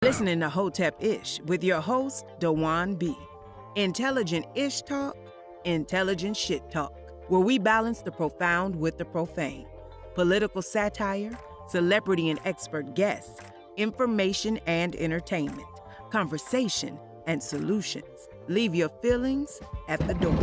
Listening to Hotepish with your host, Dwan B. Intelligent ish talk, intelligent shit talk, where we balance the profound with the profane. Political satire, celebrity and expert guests, information and entertainment, conversation and solutions. Leave your feelings at the door.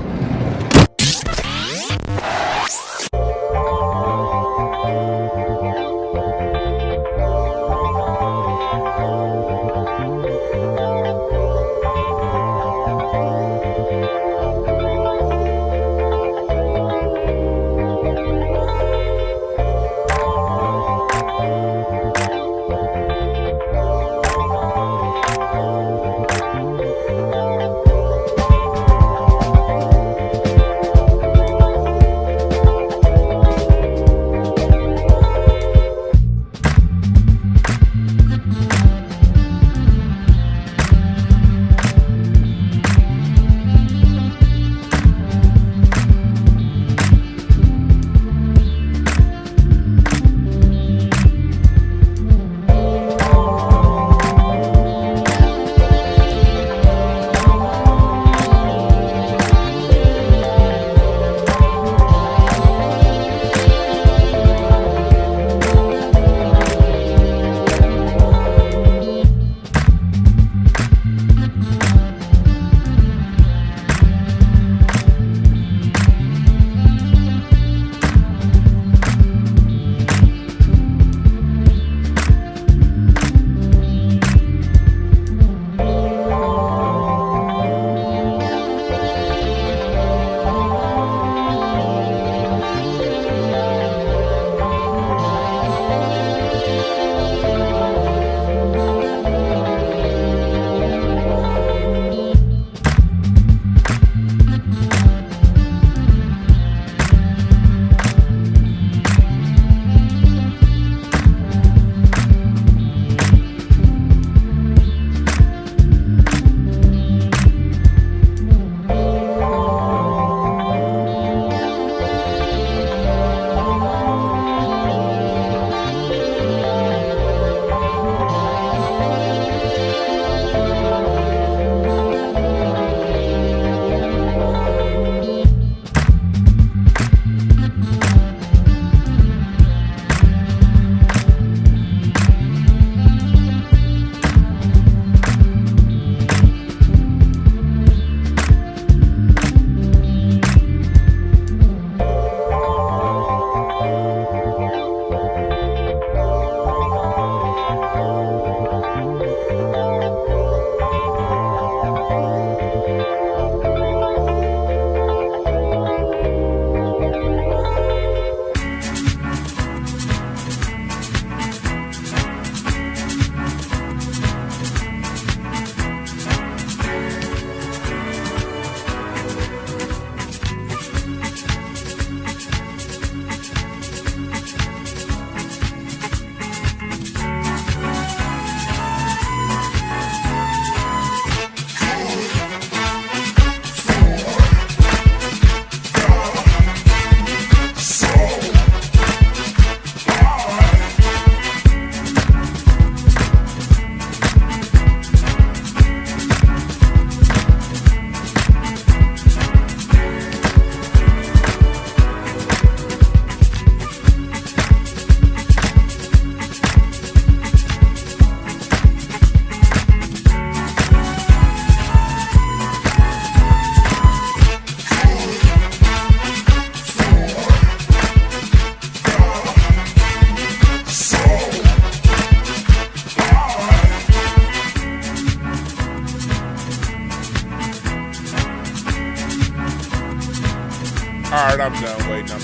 Alright, I'm done waiting.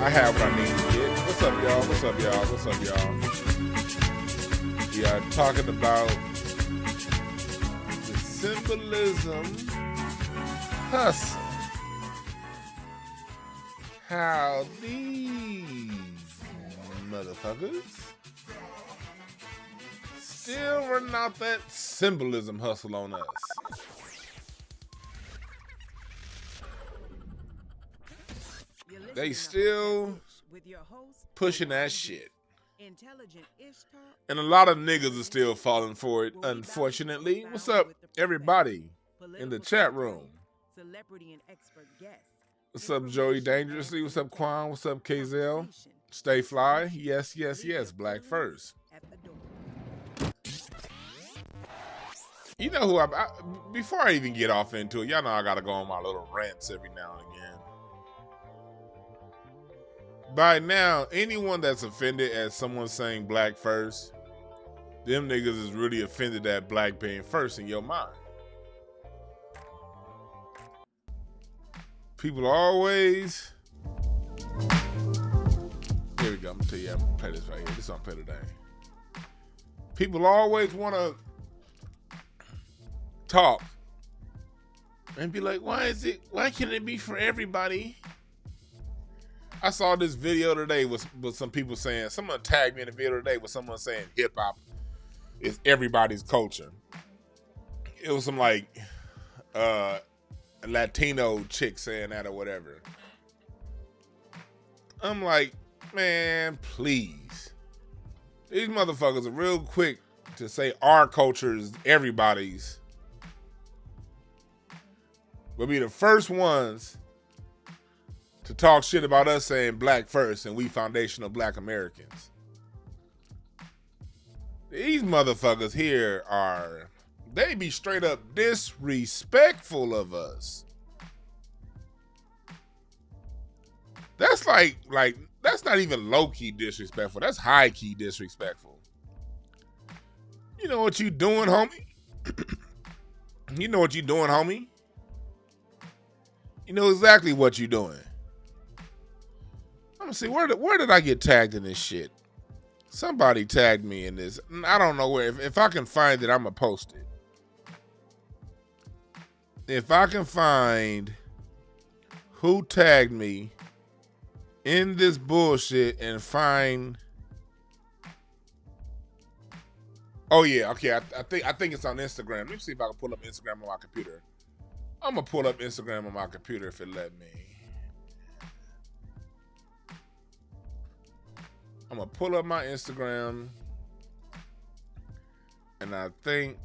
I have what I need to get. What's up, y'all? We are talking about the Symbolism Hustle. How these motherfuckers still running out that symbolism hustle on us. They still pushing that shit. Intelligent-ish talk. And a lot of niggas are still falling for it, unfortunately. What's up, everybody in the chat room? Celebrity and expert guests. What's up, Joey Dangerously? What's up, Quan? What's up, KZL? Stay fly. Yes, yes, yes. Black first. You know who before I even get off into it, y'all know I gotta go on my little rants every now and again. By now, anyone that's offended at someone saying black first, them niggas is really offended at black being first in your mind. People always... Here we go, I'm gonna tell you, I'm gonna play this right here. This is what I'm gonna play today. People always wanna talk and be like, why can't it be for everybody? I saw this video today with some people saying, someone tagged me in a video today with someone saying hip hop is everybody's culture. It was some like Latino chick saying that or whatever. I'm like, man, please. These motherfuckers are real quick to say our culture is everybody's. We'll be the first ones to talk shit about us saying black first and we foundational black Americans. These motherfuckers here they be straight up disrespectful of us. That's like that's not even low-key disrespectful. That's high-key disrespectful. You know what you doing, homie? You know what you doing, homie? You know exactly what you doing. I'm gonna see, where did I get tagged in this shit? Somebody tagged me in this. I don't know where. If I can find it, I'm gonna post it. If I can find who tagged me in this bullshit and find... Oh yeah, okay. I think it's on Instagram. Let me see if I can pull up Instagram on my computer. I'm gonna pull up Instagram on my computer if it let me. I'm gonna pull up my Instagram, and I think,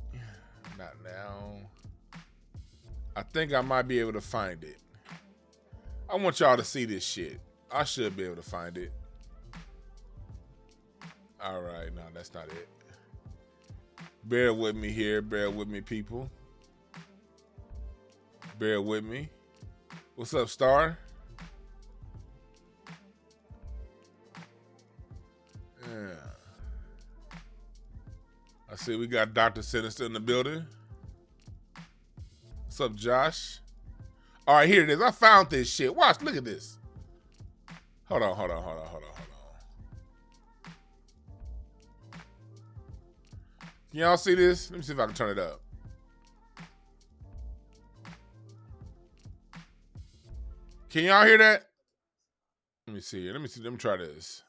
not now, I think I might be able to find it. I want y'all to see this shit. I should be able to find it. All right, no, that's not it. Bear with me here, bear with me, people. Bear with me. What's up, Star? Yeah. I see we got Dr. Sinister in the building. What's up, Josh? All right, here it is. I found this shit. Watch, look at this. Hold on. Can y'all see this? Let me see if I can turn it up. Can y'all hear that? Let me see. Let me try this.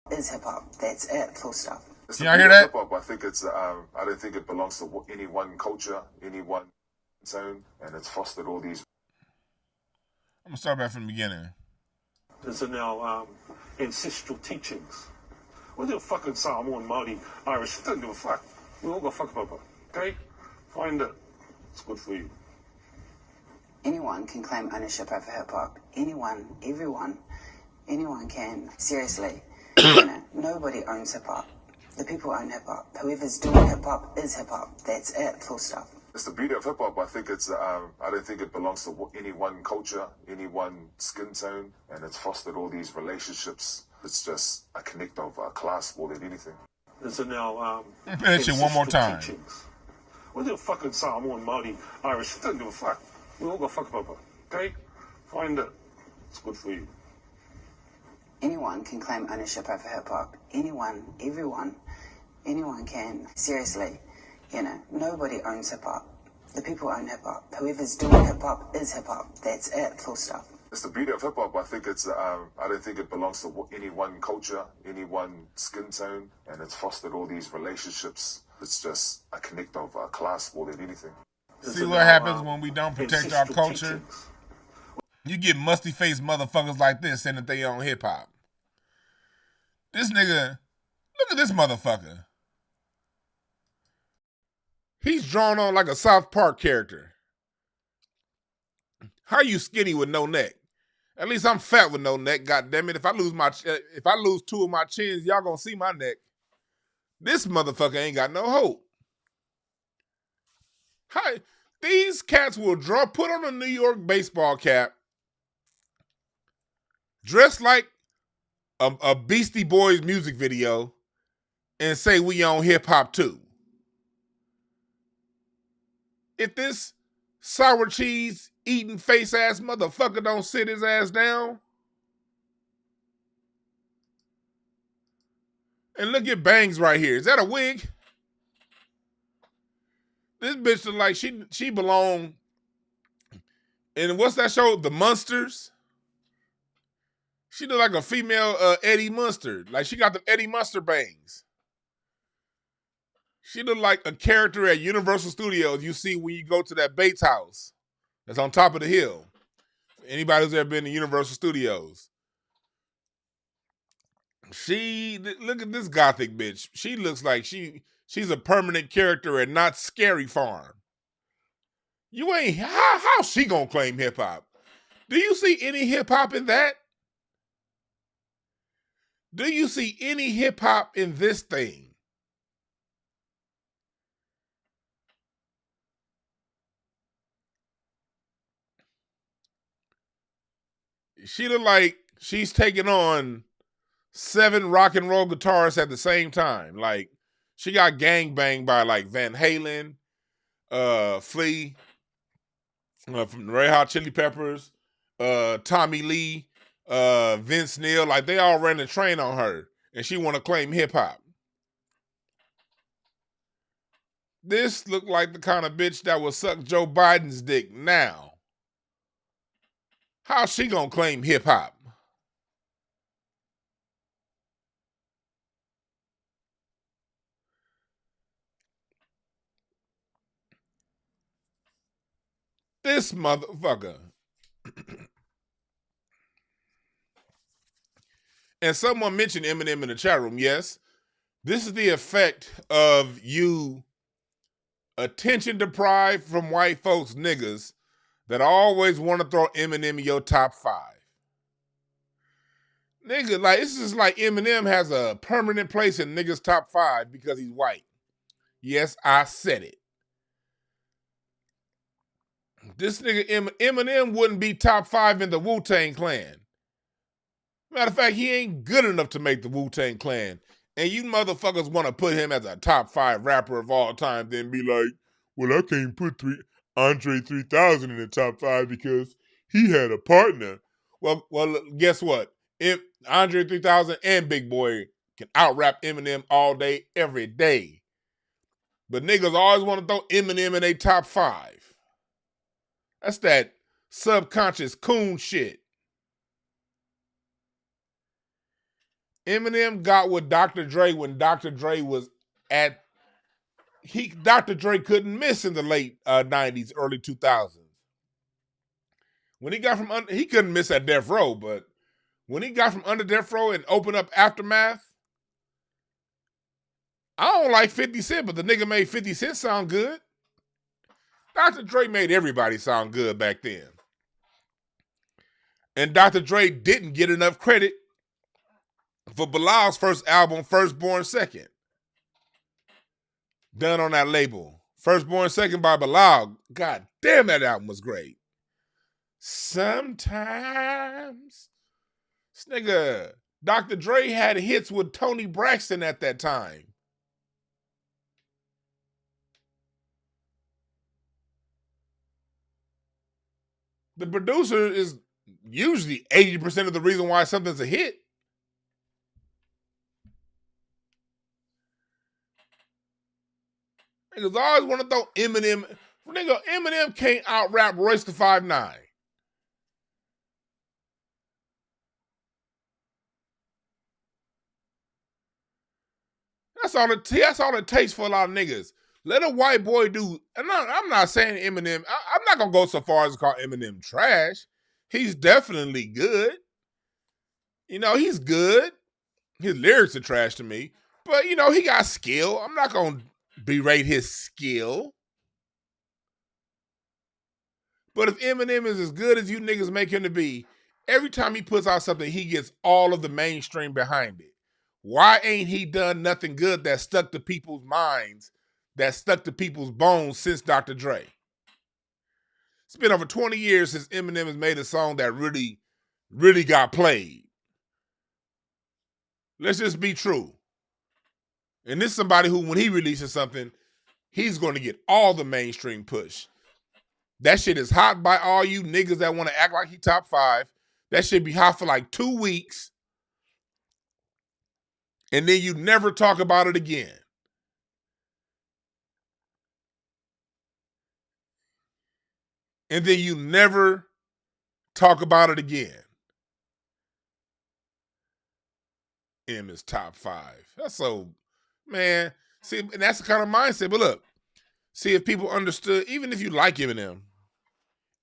Is hip hop. That's it. Full stop. Can y'all hear that? Hip hop. I think it's. I don't think it belongs to any one culture, any one zone, and it's fostered all these. I'm gonna start back from the beginning. These are now ancestral teachings. Whether you're fucking Samoan, Māori, Irish, don't give a fuck. We all got whakapapa. Okay? Find it. It's good for you. Anyone can claim ownership over hip hop. Anyone, everyone, anyone can. Seriously, nobody owns hip hop. The people own hip hop. Whoever's doing hip hop is hip hop. That's it. Full stop. It's the beauty of hip hop. I think it's. I don't think it belongs to any one culture, any one skin tone, and it's fostered all these relationships. It's just a connect of a class more than anything. These are now play that shit one more time. teachings. Whether you're fucking Samoan, Māori, Irish, don't give a fuck. We all got whakapapa. Okay? Find it. It's good for you. Anyone can claim ownership over hip hop. Anyone, everyone, anyone can. Seriously, nobody owns hip hop. The people own hip hop. Whoever's doing hip hop is hip hop. That's it. Full stop. It's the beauty of hip hop. I think it's. I don't think it belongs to any one culture, any one skin tone, and it's fostered all these relationships. It's just a connect of a class more than anything. See what happens when we don't protect our culture? You get musty-faced motherfuckers like this saying that they own hip-hop. This nigga Look at this motherfucker. He's drawn on like a South Park character. How are you skinny with no neck? At least I'm fat with no neck. God damn it! If I lose two of my chins, y'all gonna see my neck. This motherfucker ain't got no hope. Hi, these cats will put on a New York baseball cap, dress like a Beastie Boys music video, and say we on hip hop too. If this sour cheese eating face ass motherfucker don't sit his ass down, and look at bangs right here. Is that a wig? This bitch look like she belong in what's that show? The Munsters. She look like a female Eddie Munster. Like she got the Eddie Munster bangs. She look like a character at Universal Studios you see when you go to that Bates house that's on top of the hill. Anybody who's ever been to Universal Studios. Look at this gothic bitch. She looks like she's a permanent character at Not Scary Farm. You ain't, how she gonna claim hip hop? Do you see any hip hop in that? Do you see any hip hop in this thing? She look like she's taking on 7 rock and roll guitarists at the same time. Like she got gang banged by like Van Halen, Flea, from the Red Hot Chili Peppers, Tommy Lee, Vince Neil. Like they all ran the train on her, and she want to claim hip hop. This looked like the kind of bitch that would suck Joe Biden's dick now. How's she gonna claim hip hop? This motherfucker. And someone mentioned Eminem in the chat room. Yes, this is the effect of you attention deprived from white folks niggas that always want to throw Eminem in your top 5. Nigga, like this is like Eminem has a permanent place in niggas' top 5 because he's white. Yes, I said it. This nigga Eminem wouldn't be top 5 in the Wu-Tang Clan. Matter of fact, he ain't good enough to make the Wu-Tang Clan. And you motherfuckers want to put him as a top 5 rapper of all time, then be like, well, I can't put Andre 3000 in the top 5 because he had a partner. Well, guess what? If Andre 3000 and Big Boy can out-rap Eminem all day, every day. But niggas always want to throw Eminem in a top 5. That's that subconscious coon shit. Eminem got with Dr. Dre when Dr. Dre was at... Dr. Dre couldn't miss in the late 90s, early 2000s. When he got from... he couldn't miss at Death Row, but when he got from under Death Row and opened up Aftermath, I don't like 50 Cent, but the nigga made 50 Cent sound good. Dr. Dre made everybody sound good back then. And Dr. Dre didn't get enough credit for Bilal's first album, Firstborn Second. Done on that label. Firstborn Second by Bilal. God damn, that album was great. Sometimes. This nigga, Dr. Dre had hits with Tony Braxton at that time. The producer is usually 80% of the reason why something's a hit. Niggas always want to throw Eminem. Nigga, Eminem can't out-rap Royce the 5'9". That's all it takes for a lot of niggas. Let a white boy do, and I'm not saying Eminem, I'm not going to go so far as to call Eminem trash. He's definitely good. You know, he's good. His lyrics are trash to me, But, you know, he got skill. I'm not going to berate his skill. But if Eminem is as good as you niggas make him to be, every time he puts out something, he gets all of the mainstream behind it. Why ain't he done nothing good that stuck to people's minds, that stuck to people's bones since Dr. Dre? It's been over 20 years since Eminem has made a song that really, really got played. Let's just be true. And this is somebody who, when he releases something, he's going to get all the mainstream push. That shit is hot by all you niggas that want to act like he top 5. That shit be hot for like 2 weeks. And then you never talk about it again. And then you never talk about it again. M is top 5. That's so, man. See, and that's the kind of mindset. But look, see, if people understood, even if you like Eminem,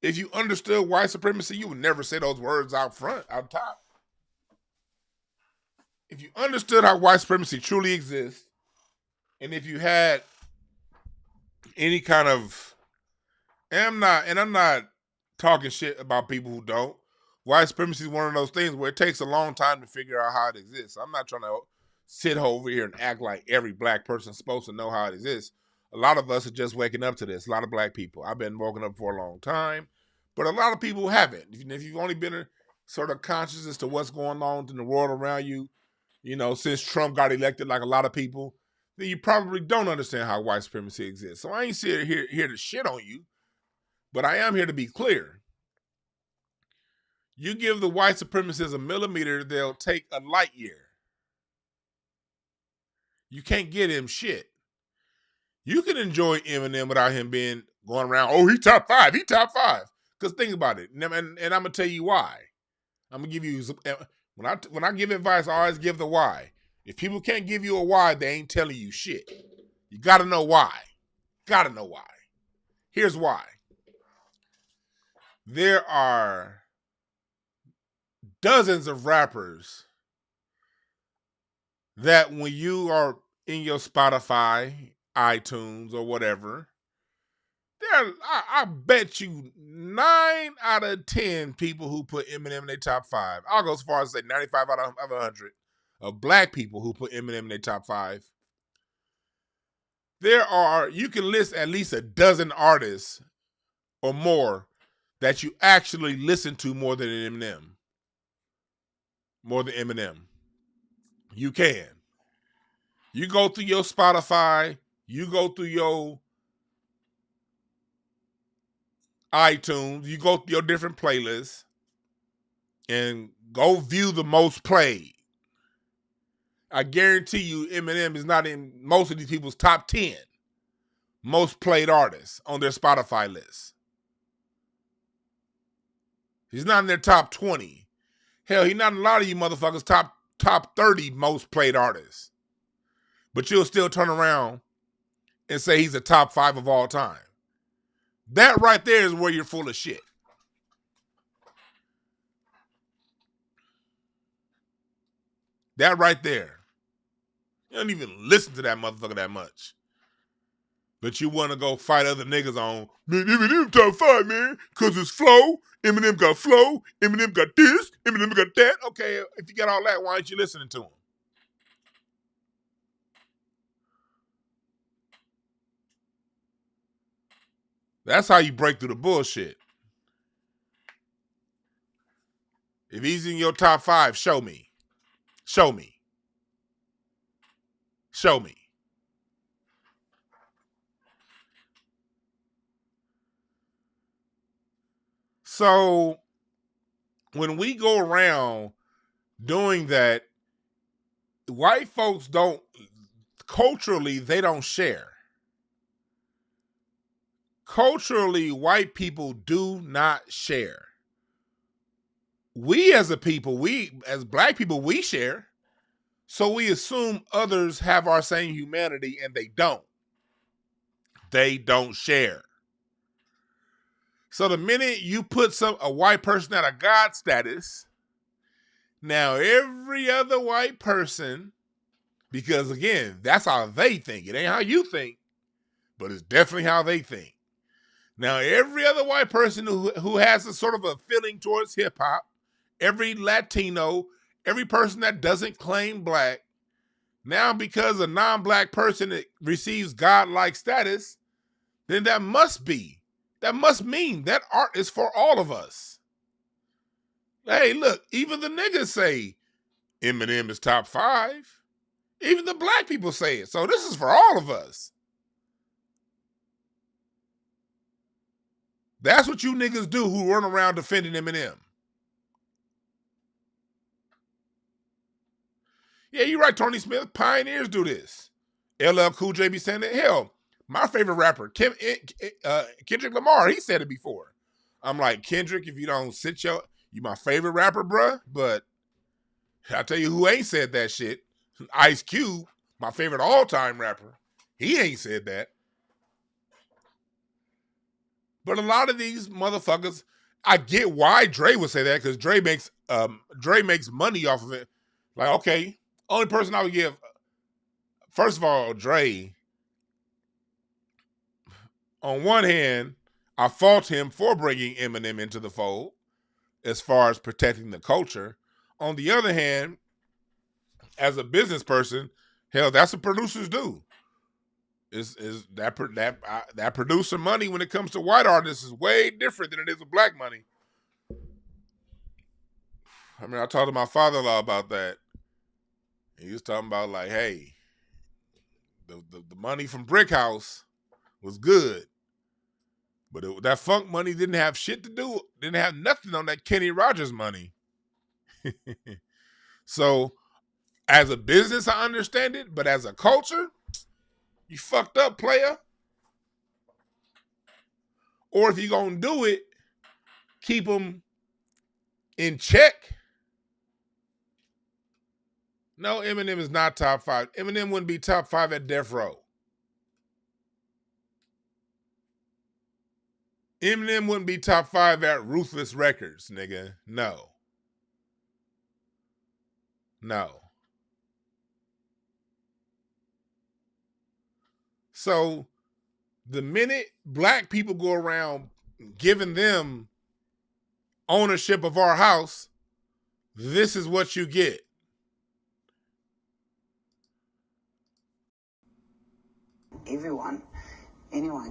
if you understood white supremacy, you would never say those words out front, out top. If you understood how white supremacy truly exists, and if you had any kind of, and I'm not talking shit about people who don't. White supremacy is one of those things where it takes a long time to figure out how it exists. I'm not trying to sit over here and act like every black person is supposed to know how it exists. A lot of us are just waking up to this. A lot of black people. I've been woken up for a long time, but a lot of people haven't. If you've only been sort of conscious as to what's going on in the world around you, you know, since Trump got elected, like a lot of people, then you probably don't understand how white supremacy exists. So I ain't here to shit on you, but I am here to be clear. You give the white supremacists a millimeter, they'll take a light year. You can't get him shit. You can enjoy Eminem without him being going around, oh, he top 5, he top 5. Because think about it, and I'm going to tell you why. I'm going to give you, when I give advice, I always give the why. If people can't give you a why, they ain't telling you shit. You got to know why. Got to know why. Here's why. There are dozens of rappers that when you are in your Spotify, iTunes, or whatever, I bet you 9 out of 10 people who put Eminem in their top 5. I'll go as far as say 95 out of 100 of black people who put Eminem in their top 5. You can list at least a dozen artists or more that you actually listen to more than Eminem. More than Eminem. You can. You go through your Spotify, you go through your iTunes, you go through your different playlists, and go view the most played. I guarantee you Eminem is not in most of these people's top 10 most played artists on their Spotify list. He's not in their top 20. Hell, he's not in a lot of you motherfuckers' top 30 most played artists. But you'll still turn around and say he's a top 5 of all time. That right there is where you're full of shit. That right there. You don't even listen to that motherfucker that much. But you want to go fight other niggas on, man, Eminem top 5, man, because it's flow. Eminem got flow. Eminem got this. Eminem got that. Okay, if you got all that, why aren't you listening to him? That's how you break through the bullshit. If he's in your top 5, show me. Show me. Show me. So when we go around doing that, white folks don't, culturally, they don't share. Culturally, white people do not share. We as a people, we as black people, we share. So we assume others have our same humanity and they don't. They don't share. So the minute you put a white person at a God status, now every other white person Because again, that's how they think. It ain't how you think, but it's definitely how they think. Now, every other white person who has a sort of a feeling towards hip hop, every Latino, every person that doesn't claim black, now because a non-black person receives godlike status, then that must mean that art is for all of us. Hey, look, even the niggas say Eminem is top 5. Even the black people say it. So this is for all of us. That's what you niggas do who run around defending Eminem. Yeah, you're right, Tony Smith. Pioneers do this. LL Cool J be saying that. Hell, my favorite rapper, Kendrick Lamar, he said it before. I'm like, Kendrick, if you don't you my favorite rapper, bruh. But I'll tell you who ain't said that shit. Ice Cube, my favorite all-time rapper. He ain't said that. But a lot of these motherfuckers, I get why Dre would say that, because Dre makes money off of it. Like, okay, only person I would give, first of all, Dre, on one hand, I fault him for bringing Eminem into the fold as far as protecting the culture. On the other hand, as a business person, hell, that's what producers do. Is that producer money when it comes to white artists is way different than it is with black money. I mean, I talked to my father-in-law about that. He was talking about like, hey, the money from Brick House was good, but that funk money didn't have shit to do, didn't have nothing on that Kenny Rogers money. So, as a business, I understand it, but as a culture, you fucked up, player. Or if you're going to do it, keep them in check. No, Eminem is not top 5. Eminem wouldn't be top 5 at Death Row. Eminem wouldn't be top 5 at Ruthless Records, nigga. No. So, the minute black people go around giving them ownership of our house, this is what you get. Anyone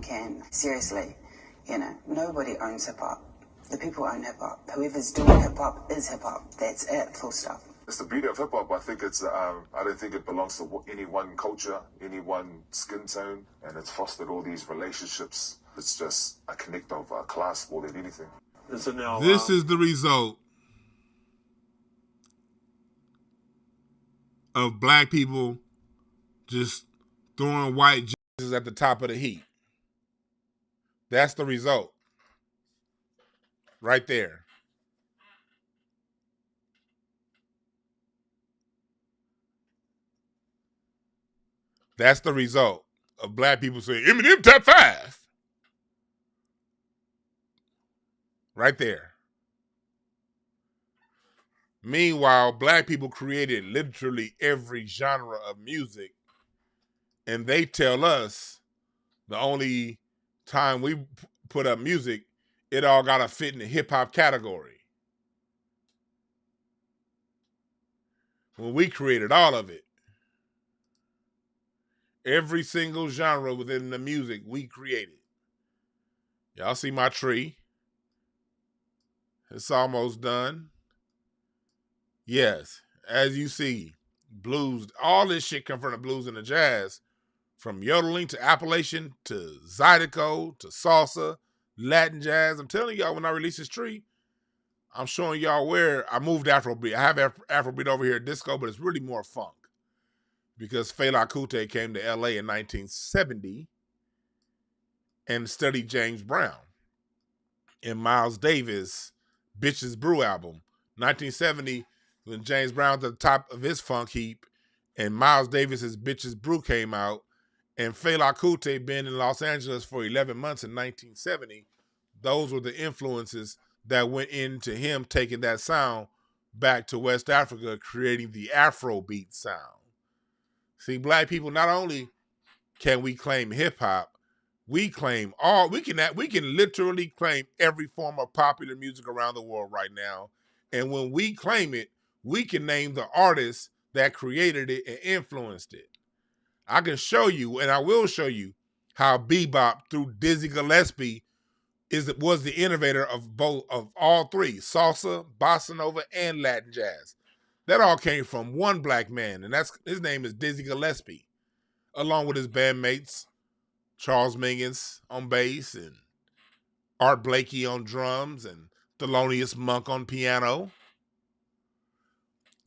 can. Seriously, nobody owns hip hop. The people own hip hop. Whoever's doing hip hop is hip hop. That's it. Full stop. It's the beauty of hip hop. I think it's. I don't think it belongs to any one culture, any one skin tone, and it's fostered all these relationships. It's just a connect of class more than anything. This is the result of black people just throwing white Jesus at the top of the heap. That's the result. Right there. That's the result of black people saying, Eminem top 5. Right there. Meanwhile, black people created literally every genre of music, and they tell us the only time we put up music, it all got to fit in the hip-hop category. When we created all of it. Every single genre within the music we created. Y'all see my tree? It's almost done. Yes, as you see, blues, all this shit come from the blues and the jazz. From yodeling to Appalachian to Zydeco to salsa, Latin jazz. I'm telling y'all, when I release this tree, I'm showing y'all where I moved Afrobeat. I have Afrobeat over here at disco, but it's really more funk. Because Fela Kuti came to LA in 1970 and studied James Brown in Miles Davis' Bitches Brew album. 1970, when James Brown was at the top of his funk heap and Miles Davis' Bitches Brew came out, and Fela Kuti been in Los Angeles for 11 months in 1970, those were the influences that went into him taking that sound back to West Africa, creating the Afrobeat sound. See, black people, not only can we claim hip hop, we can literally claim every form of popular music around the world right now. And when we claim it, we can name the artists that created it and influenced it. I can show you, and I will show you, how bebop through Dizzy Gillespie was the innovator of all three: salsa, bossa nova, and Latin jazz. That all came from one black man, and his name is Dizzy Gillespie, along with his bandmates Charles Mingus on bass and Art Blakey on drums and Thelonious Monk on piano.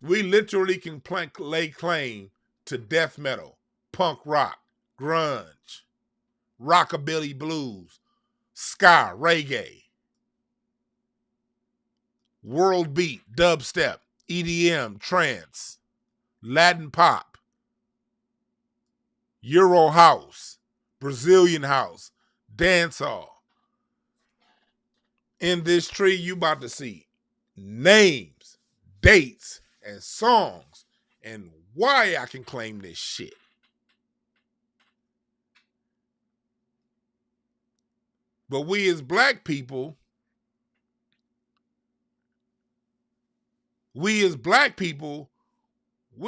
We literally can lay claim to death metal, punk rock, grunge, rockabilly blues, ska, reggae, world beat, dubstep, EDM, trance, Latin pop, Euro house, Brazilian house, dancehall. In this tree, you about to see names, dates, and songs, and why I can claim this shit. But we as black people, we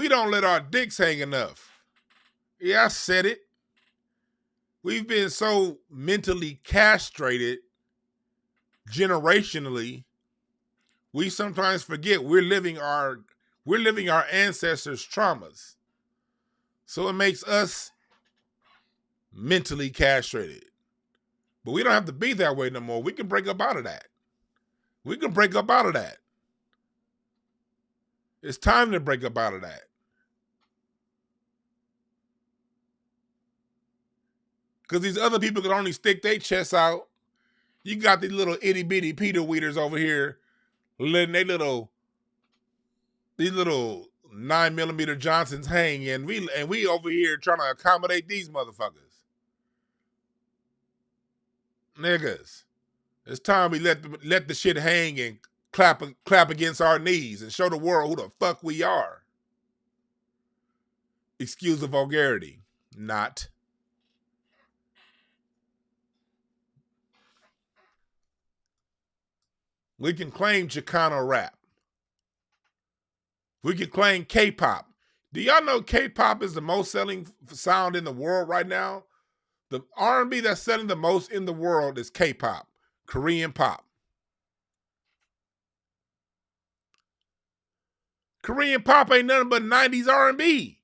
don't let our dicks hang enough. Yeah, I said it. We've been so mentally castrated generationally, we sometimes forget we're living our ancestors' traumas. So it makes us mentally castrated. But we don't have to be that way no more. We can break up out of that. It's time to break up out of that. Because these other people can only stick their chests out. You got these little itty bitty Peter Weeders over here letting these little 9mm Johnsons hang, and we over here trying to accommodate these motherfuckers. Niggas, it's time we let the shit hang and clap against our knees and show the world who the fuck we are. Excuse the vulgarity. Not. We can claim Chicano rap. We can claim K-pop. Do y'all know K-pop is the most selling sound in the world right now? The R&B that's selling the most in the world is K-pop, Korean pop. Korean pop ain't nothing but 90s R&B,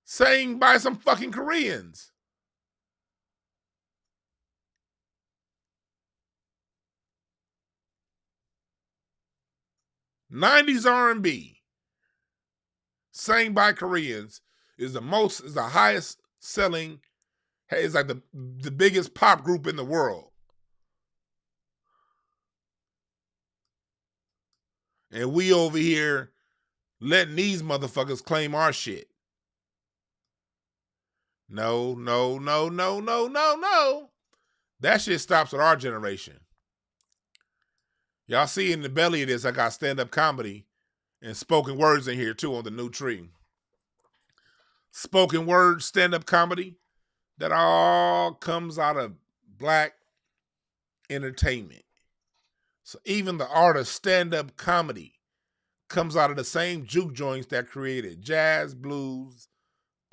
sang by some fucking Koreans. '90s R&B, sang by Koreans, is the highest selling. It's like the biggest pop group in the world. And we over here letting these motherfuckers claim our shit. No. That shit stops with our generation. Y'all see in the belly of this, I got stand-up comedy and spoken words in here too on the new tree. Spoken word stand-up comedy, that all comes out of black entertainment. So even the art of stand-up comedy comes out of the same juke joints that created jazz, blues,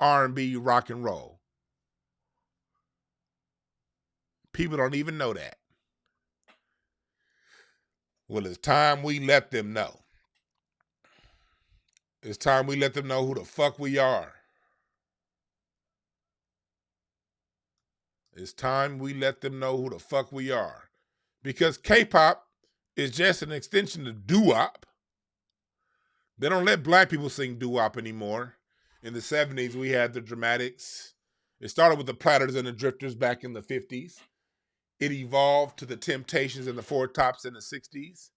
R&B, rock and roll. People don't even know that. Well, it's time we let them know. It's time we let them know who the fuck we are. It's time we let them know who the fuck we are. Because K-pop is just an extension of doo-wop. They don't let black people sing doo-wop anymore. In the 70s, we had the Dramatics. It started with the Platters and the Drifters back in the 50s. It evolved to the Temptations and the Four Tops in the 60s.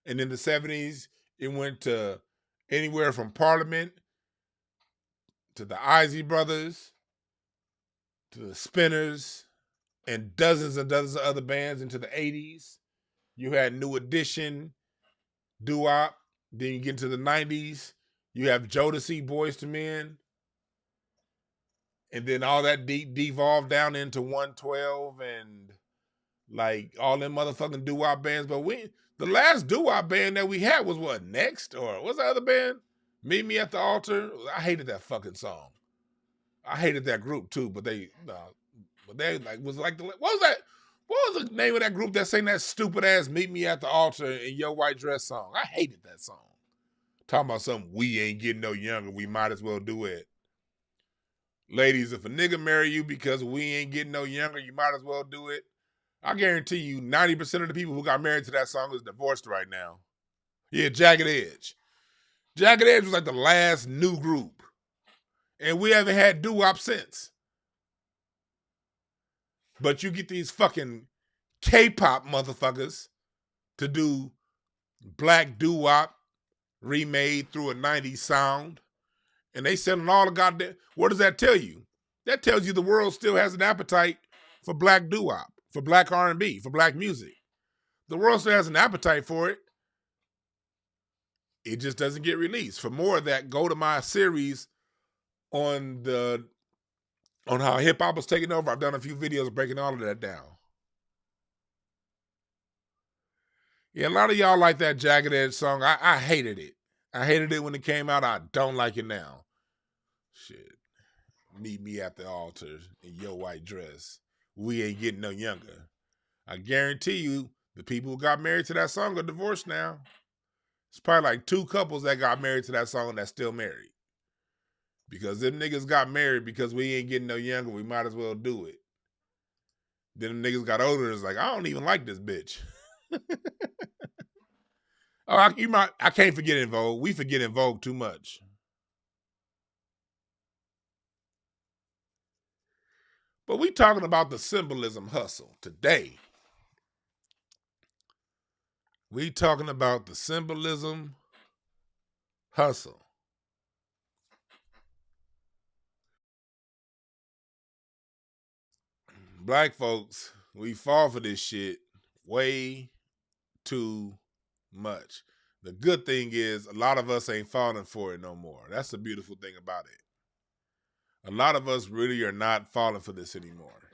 And in the 70s, it went to anywhere from Parliament to the Isley Brothers to the Spinners and dozens of other bands into the 80s. You had New Edition, doo-wop. Then you get into the 90s. You have Jodeci, Boyz II Men, And then all that devolved down into 112 and like all them motherfucking doo-wop bands. But the last doo-wop band that we had was what, Next? Or what's the other band? Meet Me at the Altar? I hated that fucking song. I hated that group too, but they like was like what was that? What was the name of that group that sang that stupid ass Meet Me at the Altar in Your White Dress song? I hated that song. Talking about something, we ain't getting no younger, we might as well do it. Ladies, if a nigga marry you because we ain't getting no younger, you might as well do it. I guarantee you 90% of the people who got married to that song is divorced right now. Yeah, Jagged Edge. Jagged Edge was like the last new group. And we haven't had doo-wop since. But you get these fucking K-pop motherfuckers to do black doo-wop remade through a 90s sound. And they selling all the goddamn... What does that tell you? That tells you the world still has an appetite for black doo-wop, for black R&B, for black music. The world still has an appetite for it. It just doesn't get released. For more of that, go to my series on how hip-hop was taking over. I've done a few videos breaking all of that down. Yeah, a lot of y'all like that Jagged Edge song. I hated it. I hated it when it came out. I don't like it now. Shit. Meet me at the altar in your white dress. We ain't getting no younger. I guarantee you, the people who got married to that song are divorced now. It's probably like 2 couples that got married to that song that's still married. Because them niggas got married because we ain't getting no younger, we might as well do it. Then them niggas got older and it's like, I don't even like this bitch. Oh, I can't forget En Vogue. We forget En Vogue too much. But we talking about the symbolism hustle today. We talking about the symbolism hustle. Black folks, we fall for this shit way too much. The good thing is a lot of us ain't falling for it no more. That's the beautiful thing about it. A lot of us really are not falling for this anymore.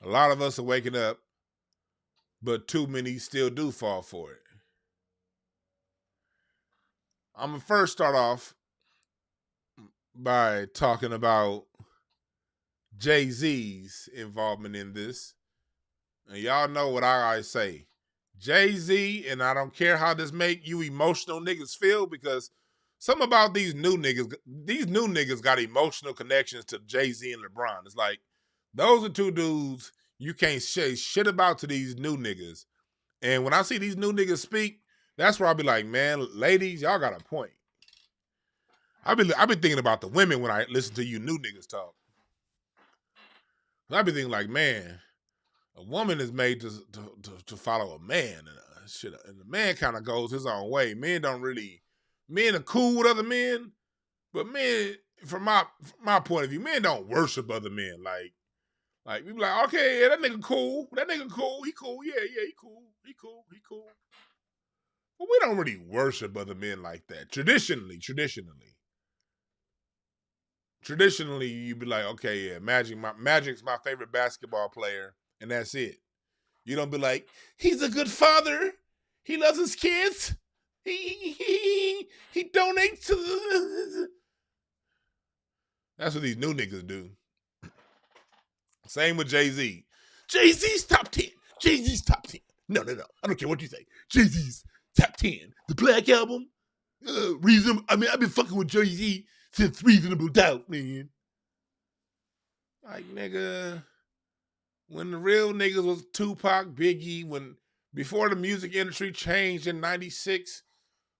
A lot of us are waking up, but too many still do fall for it. I'm going to first start off by talking about Jay-Z's involvement in this. And y'all know what I always say. Jay-Z, and I don't care how this make you emotional niggas feel, because something about these new niggas got emotional connections to Jay-Z and LeBron. It's like, those are 2 dudes you can't say shit about to these new niggas. And when I see these new niggas speak, that's where I'll be like, man, ladies, y'all got a point. I be thinking about the women when I listen to you new niggas talk. I be thinking like, man, a woman is made to follow a man, and the man kind of goes his own way. Men are cool with other men, but men, from my point of view, men don't worship other men. Like we be like, okay, yeah, that nigga cool, he cool, yeah, he cool. But we don't really worship other men like that. Traditionally, you'd be like, okay, yeah, Magic's my favorite basketball player, and that's it. You don't be like, he's a good father. He loves his kids. He donates to the... That's what these new niggas do. Same with Jay-Z. Jay-Z's top 10. Jay-Z's top 10. No. I don't care what you say. Jay-Z's top 10. The Black Album. I've been fucking with Jay-Z since Reasonable Doubt, man. Like, nigga, when the real niggas was Tupac, Biggie, before the music industry changed in 96,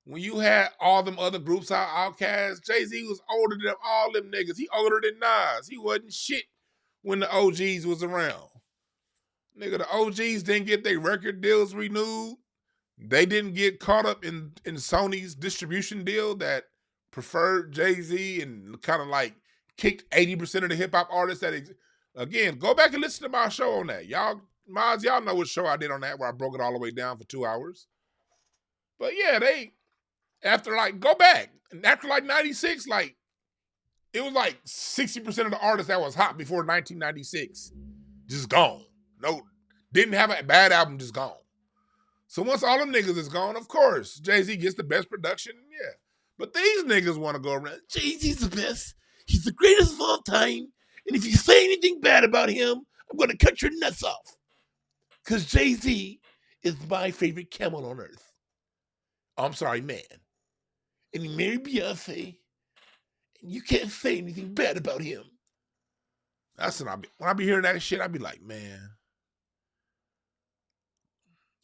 when you had all them other groups out, Outkast, Jay-Z was older than all them niggas. He older than Nas. He wasn't shit when the OGs was around. Nigga, the OGs didn't get their record deals renewed. They didn't get caught up in Sony's distribution deal that preferred Jay-Z and kind of like kicked 80% of the hip-hop artists that again, go back and listen to my show on that. Y'all know what show I did on that where I broke it all the way down for 2 hours. But yeah, after like 96, like It was like 60% of the artists that was hot before 1996 just gone. No, didn't have a bad album, just gone. So once all them niggas is gone, of course, Jay-Z gets the best production, yeah. But these niggas want to go around, Jay-Z's the best. He's the greatest of all time. And if you say anything bad about him, I'm going to cut your nuts off. Because Jay-Z is my favorite camel on earth. I'm sorry, man. And he married Beyonce. And you can't say anything bad about him. That's when I be hearing that shit, I be like, man,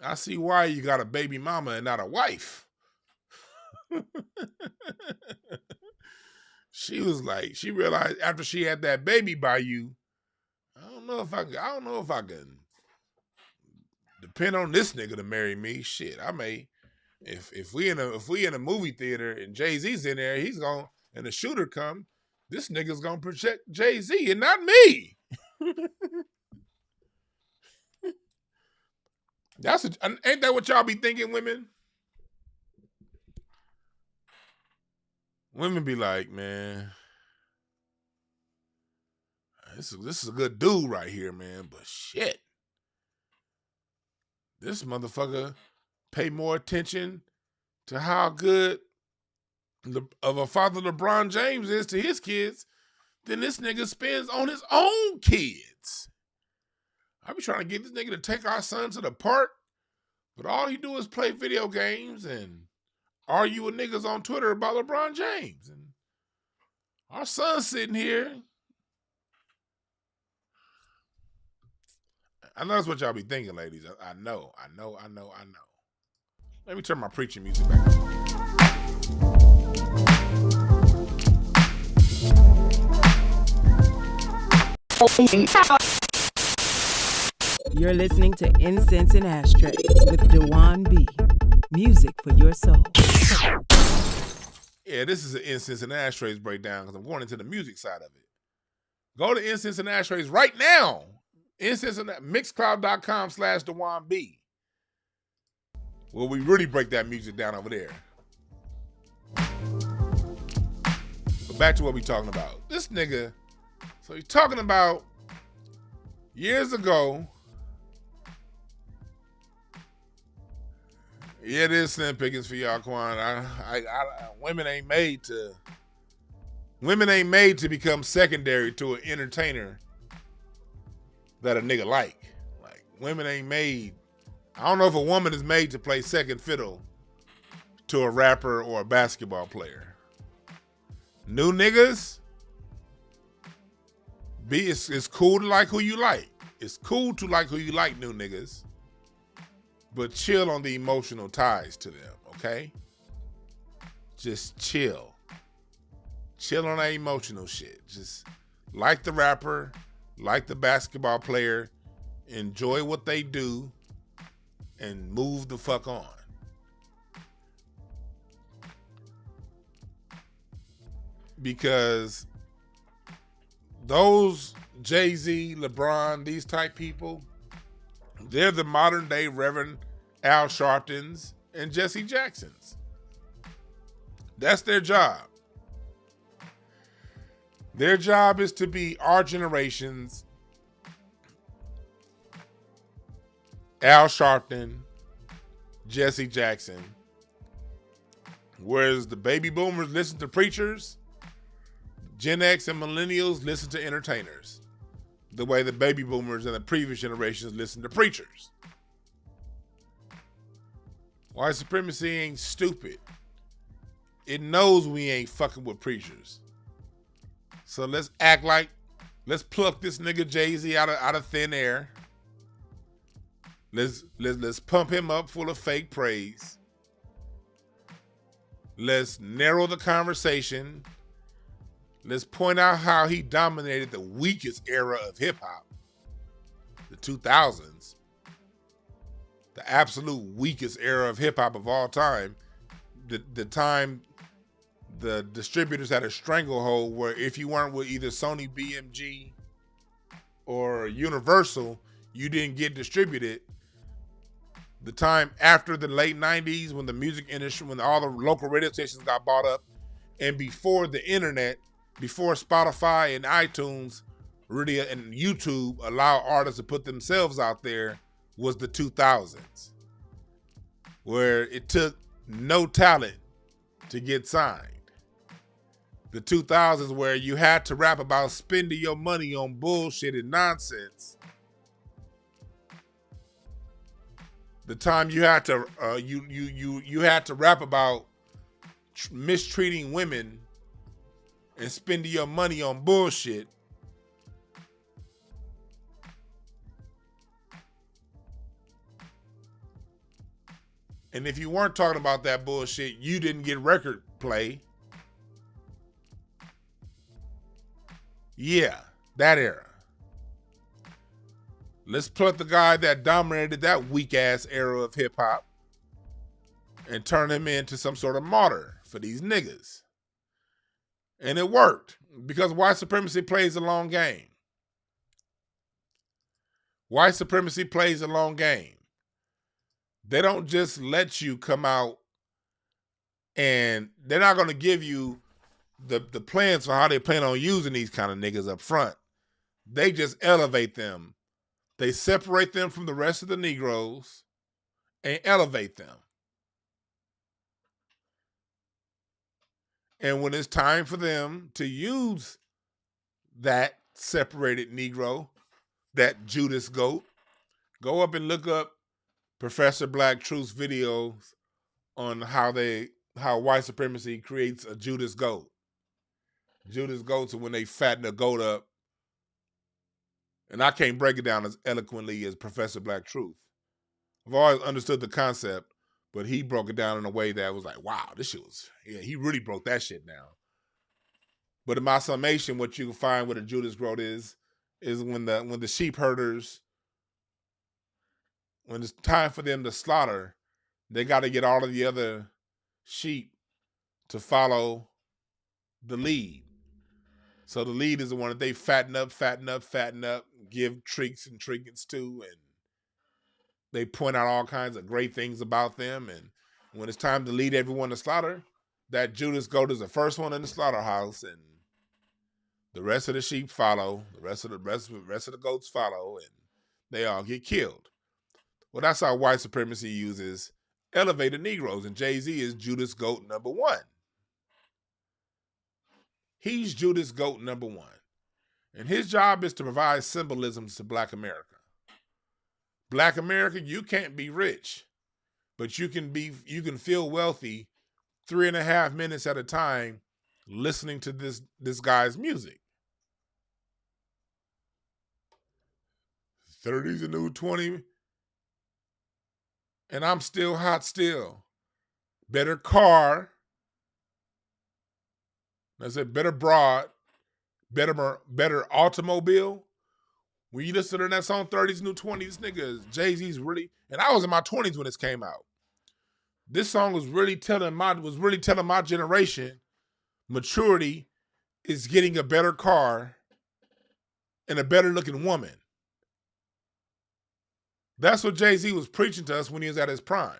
I see why you got a baby mama and not a wife. She was like, she realized after she had that baby by you, I don't know if I can depend on this nigga to marry me. Shit, I may. If we in a movie theater and Jay-Z's in there, he's going and the shooter come, this nigga's gonna protect Jay-Z and not me. Ain't that what y'all be thinking, women? Women be like, man, this is a good dude right here, man, but shit, this motherfucker pay more attention to how good of a father LeBron James is to his kids than this nigga spends on his own kids. I be trying to get this nigga to take our son to the park, but all he do is play video games and argue with niggas on Twitter about LeBron James. And our son's sitting here. I know that's what y'all be thinking, ladies. I know. Let me turn my preaching music back on. You're listening to Incense and Ashtrays with DwannB. Music for your soul. Yeah, this is an Incense and Ashtrays breakdown because I'm going into the music side of it. Go to Incense and Ashtrays right now. Mixcloud.com/DwannB. Well, we really break that music down over there. But back to what we talking about. This nigga, so he's talking about years ago. Yeah, it is slim pickings for y'all, Quan. Women ain't made to become secondary to an entertainer that a nigga like. Like, women ain't made. I don't know if a woman is made to play second fiddle to a rapper or a basketball player. New niggas, it's cool to like who you like. It's cool to like who you like, new niggas. But chill on the emotional ties to them, okay? Just chill. Chill on that emotional shit. Just like the rapper, like the basketball player, enjoy what they do, and move the fuck on. Because those Jay-Z, LeBron, these type people, they're the modern day Reverend Al Sharptons and Jesse Jacksons. That's their job. Their job is to be our generation's Al Sharpton, Jesse Jackson. Whereas the baby boomers listen to preachers, Gen X and millennials listen to entertainers. The way the baby boomers and the previous generations listen to preachers. White supremacy ain't stupid. It knows we ain't fucking with preachers. So let's act like, let's pluck this nigga Jay-Z out of thin air. Let's pump him up full of fake praise. Let's narrow the conversation. Let's point out how he dominated the weakest era of hip-hop, the 2000s, the absolute weakest era of hip-hop of all time, the time the distributors had a stranglehold where if you weren't with either Sony BMG or Universal, you didn't get distributed. The time after the late 90s when the music industry, when all the local radio stations got bought up, and before the internet, before Spotify and iTunes really and YouTube allow artists to put themselves out there was the 2000s, where it took no talent to get signed. The 2000s where you had to rap about spending your money on bullshit and nonsense. The time you had to you had to rap about mistreating women and spending your money on bullshit. And if you weren't talking about that bullshit, you didn't get record play. Yeah, that era. Let's put the guy that dominated that weak ass era of hip hop and turn him into some sort of martyr for these niggas. And it worked because white supremacy plays a long game. White supremacy plays a long game. They don't just let you come out and they're not going to give you the plans for how they plan on using these kind of niggas up front. They just elevate them. They separate them from the rest of the Negroes and elevate them. And when it's time for them to use that separated Negro, that Judas goat, go up and look up Professor Black Truth's videos on how white supremacy creates a Judas goat. Judas goats are when they fatten a goat up. And I can't break it down as eloquently as Professor Black Truth. I've always understood the concept, but he broke it down in a way that was like, wow, this shit was, yeah, he really broke that shit down. But in my summation, what you can find with a Judas goat is when the sheep herders, when it's time for them to slaughter, they got to get all of the other sheep to follow the lead. So the lead is the one that they fatten up, give tricks and trinkets to, and they point out all kinds of great things about them. And when it's time to lead everyone to slaughter, that Judas goat is the first one in the slaughterhouse, and the rest of the sheep follow, the rest of the goats follow, and they all get killed. Well, that's how white supremacy uses elevated Negroes, and Jay-Z is Judas goat number one. He's Judas goat number one. And his job is to provide symbolisms to Black America. Black America, you can't be rich, but you can feel wealthy 3.5 minutes at a time listening to this guy's music. 30's a new 20. And I'm still hot still. Better car. I said better broad, better automobile. When you listen to that song 30's New 20, this nigga Jay-Z's really, and I was in my 20s when this came out. This song was really telling my generation maturity is getting a better car and a better looking woman. That's what Jay-Z was preaching to us when he was at his prime.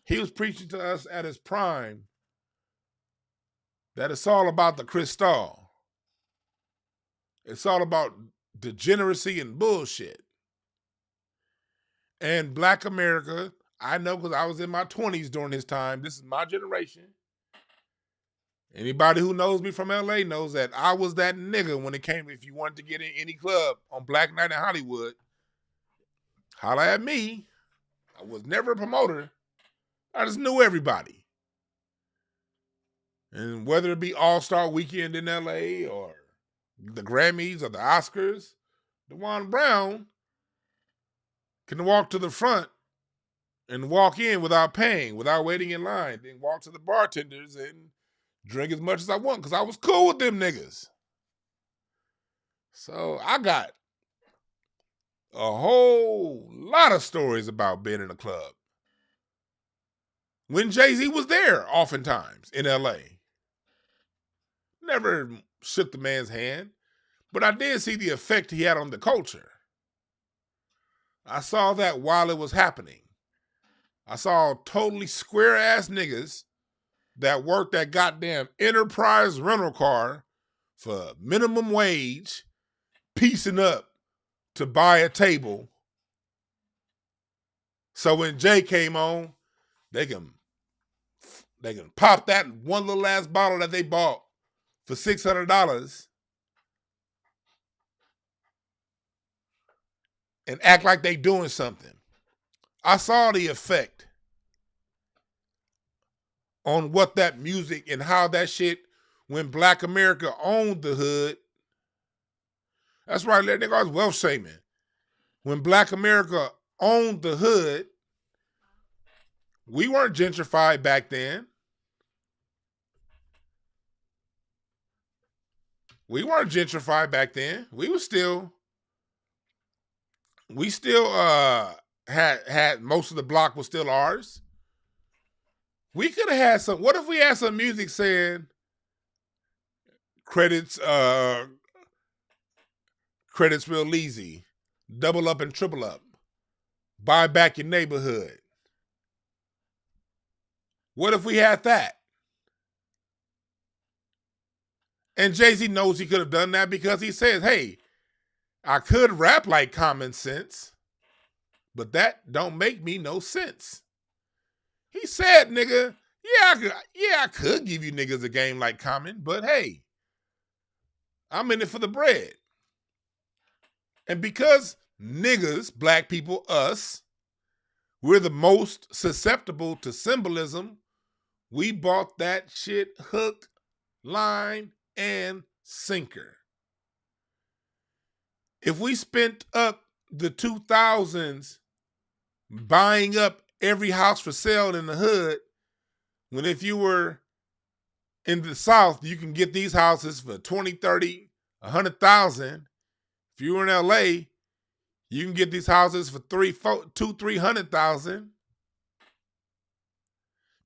He was preaching to us at his prime that it's all about the crystal. It's all about degeneracy and bullshit. And Black America, I know because I was in my 20s during this time. This is my generation. Anybody who knows me from LA knows that I was that nigga when it came, if you wanted to get in any club on Black Night in Hollywood, holla at me. I was never a promoter. I just knew everybody. And whether it be All-Star Weekend in LA or the Grammys or the Oscars, DwannBrown can walk to the front and walk in without paying, without waiting in line, then walk to the bartenders and drink as much as I want because I was cool with them niggas. So I got a whole lot of stories about being in a club. When Jay-Z was there oftentimes in LA. Never shook the man's hand, but I did see the effect he had on the culture. I saw that while it was happening. I saw totally square-ass niggas that worked that goddamn Enterprise rental car for minimum wage, piecing up to buy a table. So when Jay came on, they can pop that one little ass bottle that they bought for $600 and act like they doing something. I saw the effect on what that music and how that shit, when Black America owned the hood. That's right, that nigga was wealth shaming. When Black America owned the hood, we weren't gentrified back then. We still had most of the block was still ours. We could have had some. What if we had some music saying credits real easy, double up and triple up, buy back your neighborhood? What if we had that? And Jay-Z knows he could have done that because he says, hey, I could rap like Common Sense, but that don't make me no sense. He said, nigga, I could give you niggas a game like Common, but hey, I'm in it for the bread. And because niggas, black people, us, we're the most susceptible to symbolism, we bought that shit hook, line, and sinker. If we spent up the 2000s buying up every house for sale in the hood, when if you were in the South, you can get these houses for 20, 30, 100,000. If you were in LA, you can get these houses for 300,000.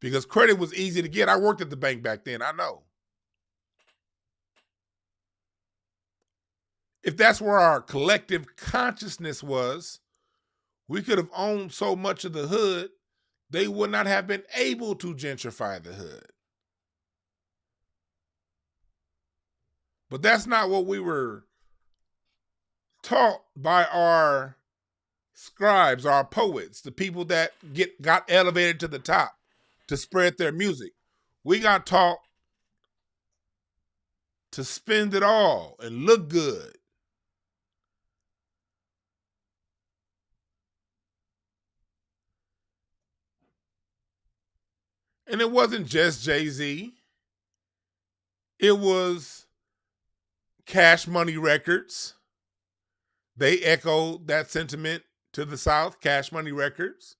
Because credit was easy to get. I worked at the bank back then, I know. If that's where our collective consciousness was, we could have owned so much of the hood, they would not have been able to gentrify the hood. But that's not what we were taught by our scribes, our poets, the people that got elevated to the top to spread their music. We got taught to spend it all and look good. And it wasn't just Jay-Z. It was Cash Money Records. They echoed that sentiment to the South, Cash Money Records.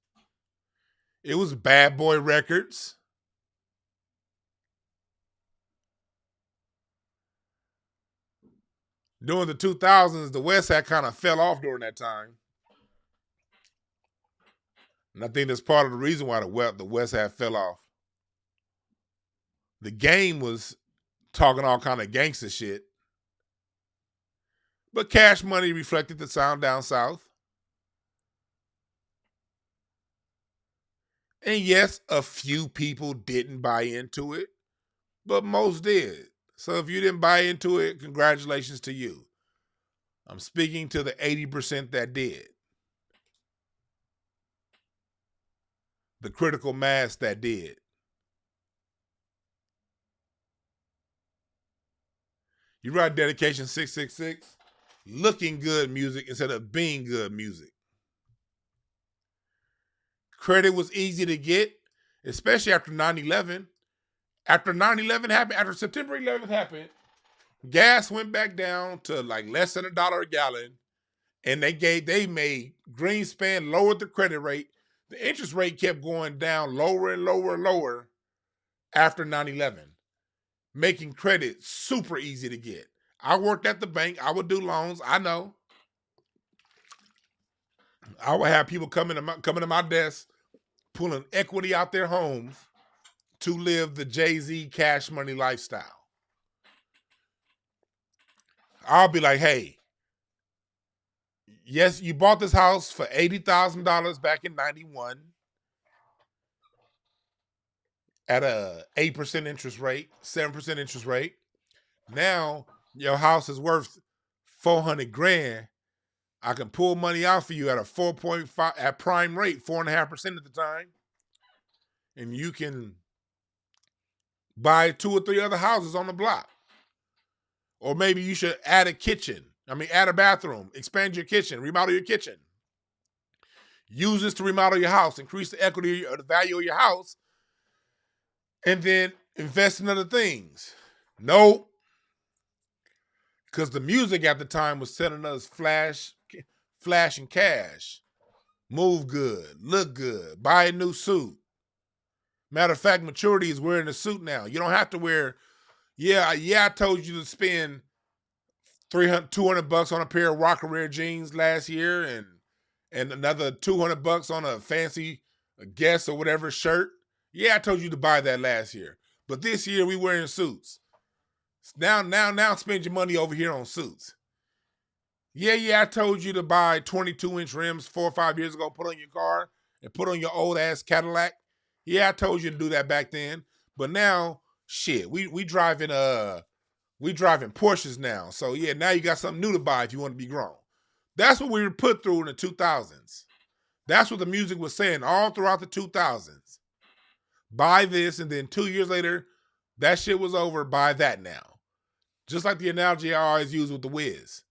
It was Bad Boy Records. During the 2000s, the West had kind of fell off during that time. And I think that's part of the reason why the West had fell off. The Game was talking all kind of gangster shit. But Cash Money reflected the sound down south. And yes, a few people didn't buy into it, but most did. So if you didn't buy into it, congratulations to you. I'm speaking to the 80% that did. The critical mass that did. You write Dedication 666, looking good music instead of being good music. Credit was easy to get, especially after 9/11. After 9/11 happened, after September 11th happened, gas went back down to like less than $1 a gallon, and they made Greenspan lowered the credit rate. The interest rate kept going down lower and lower and lower after 9/11, making credit super easy to get. I worked at the bank. I would do loans. I know. I would have people coming to my desk, pulling equity out their homes to live the Jay-Z Cash Money lifestyle. I'll be like, hey, yes, you bought this house for $80,000 back in 91 at a 8% interest rate, 7% interest rate. Now your house is worth 400 grand. I can pull money out for you at a 4.5 at prime rate, 4.5% at the time. And you can buy 2 or 3 other houses on the block. Or maybe you should add a kitchen. Add a bathroom, expand your kitchen, remodel your kitchen. Use this to remodel your house, increase the equity or the value of your house, and then invest in other things. No. Because the music at the time was telling us flash and cash, move good, look good, buy a new suit. Matter of fact, maturity is wearing a suit now. You don't have to wear, I told you to spend $200 on a pair of Rocker Rare jeans last year and another $200 on a fancy Guess or whatever shirt. Yeah, I told you to buy that last year. But this year we wearing suits. Now spend your money over here on suits. Yeah, I told you to buy 22-inch rims 4 or 5 years ago, put on your car and put on your old ass Cadillac. Yeah, I told you to do that back then. But now, shit, we driving Porsches now. So yeah, now you got something new to buy if you want to be grown. That's what we were put through in the 2000s. That's what the music was saying all throughout the 2000s. Buy this, and then 2 years later, that shit was over. Buy that now. Just like the analogy I always use with the Wiz.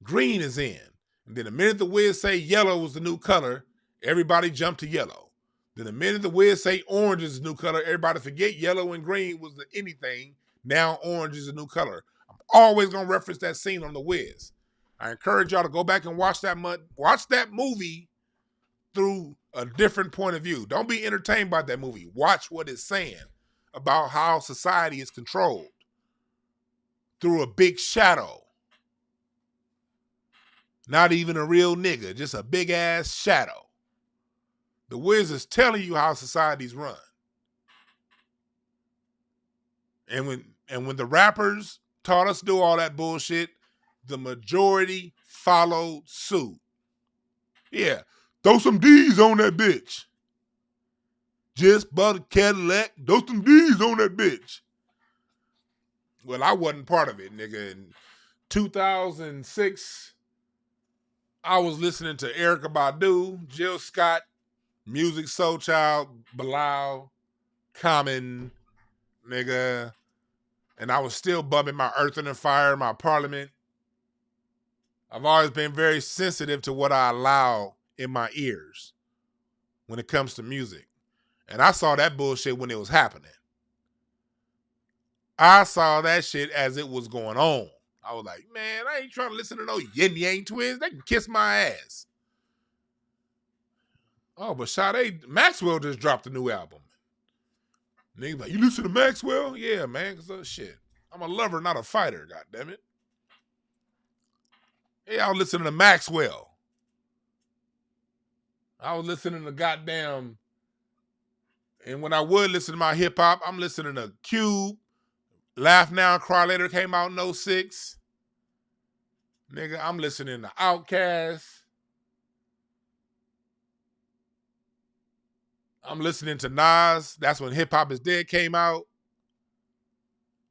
Green is in. And then the minute the Wiz say yellow was the new color, everybody jumped to yellow. Then the minute the Wiz say orange is the new color, everybody forget yellow and green was the anything. Now orange is the new color. I'm always going to reference that scene on the Wiz. I encourage y'all to go back and watch that movie through a different point of view. Don't be entertained by that movie. Watch what it's saying about how society is controlled through a big shadow. Not even a real nigga, just a big ass shadow. The Wiz is telling you how societies run. And when the rappers taught us to do all that bullshit, the majority followed suit. Yeah, throw some D's on that bitch. Just bought a Cadillac, throw some D's on that bitch. Well, I wasn't part of it, nigga. In 2006, I was listening to Erykah Badu, Jill Scott, Music Soul Child, Bilal, Common, nigga. And I was still bumping my Earth and Fire, my Parliament. I've always been very sensitive to what I allow in my ears when it comes to music. And I saw that bullshit when it was happening. I saw that shit as it was going on. I was like, man, I ain't trying to listen to no Yin Yang Twins. They can kiss my ass. Oh, but Sade Maxwell just dropped a new album. Niggas like, you listen to Maxwell? Yeah, man, because shit. I'm a lover, not a fighter, goddammit. Yeah, I was listening to Maxwell. I was listening to goddamn, and when I would listen to my hip hop, I'm listening to Cube. Laugh Now, Cry Later came out in 06. Nigga, I'm listening to Outkast. I'm listening to Nas. That's when Hip Hop Is Dead came out.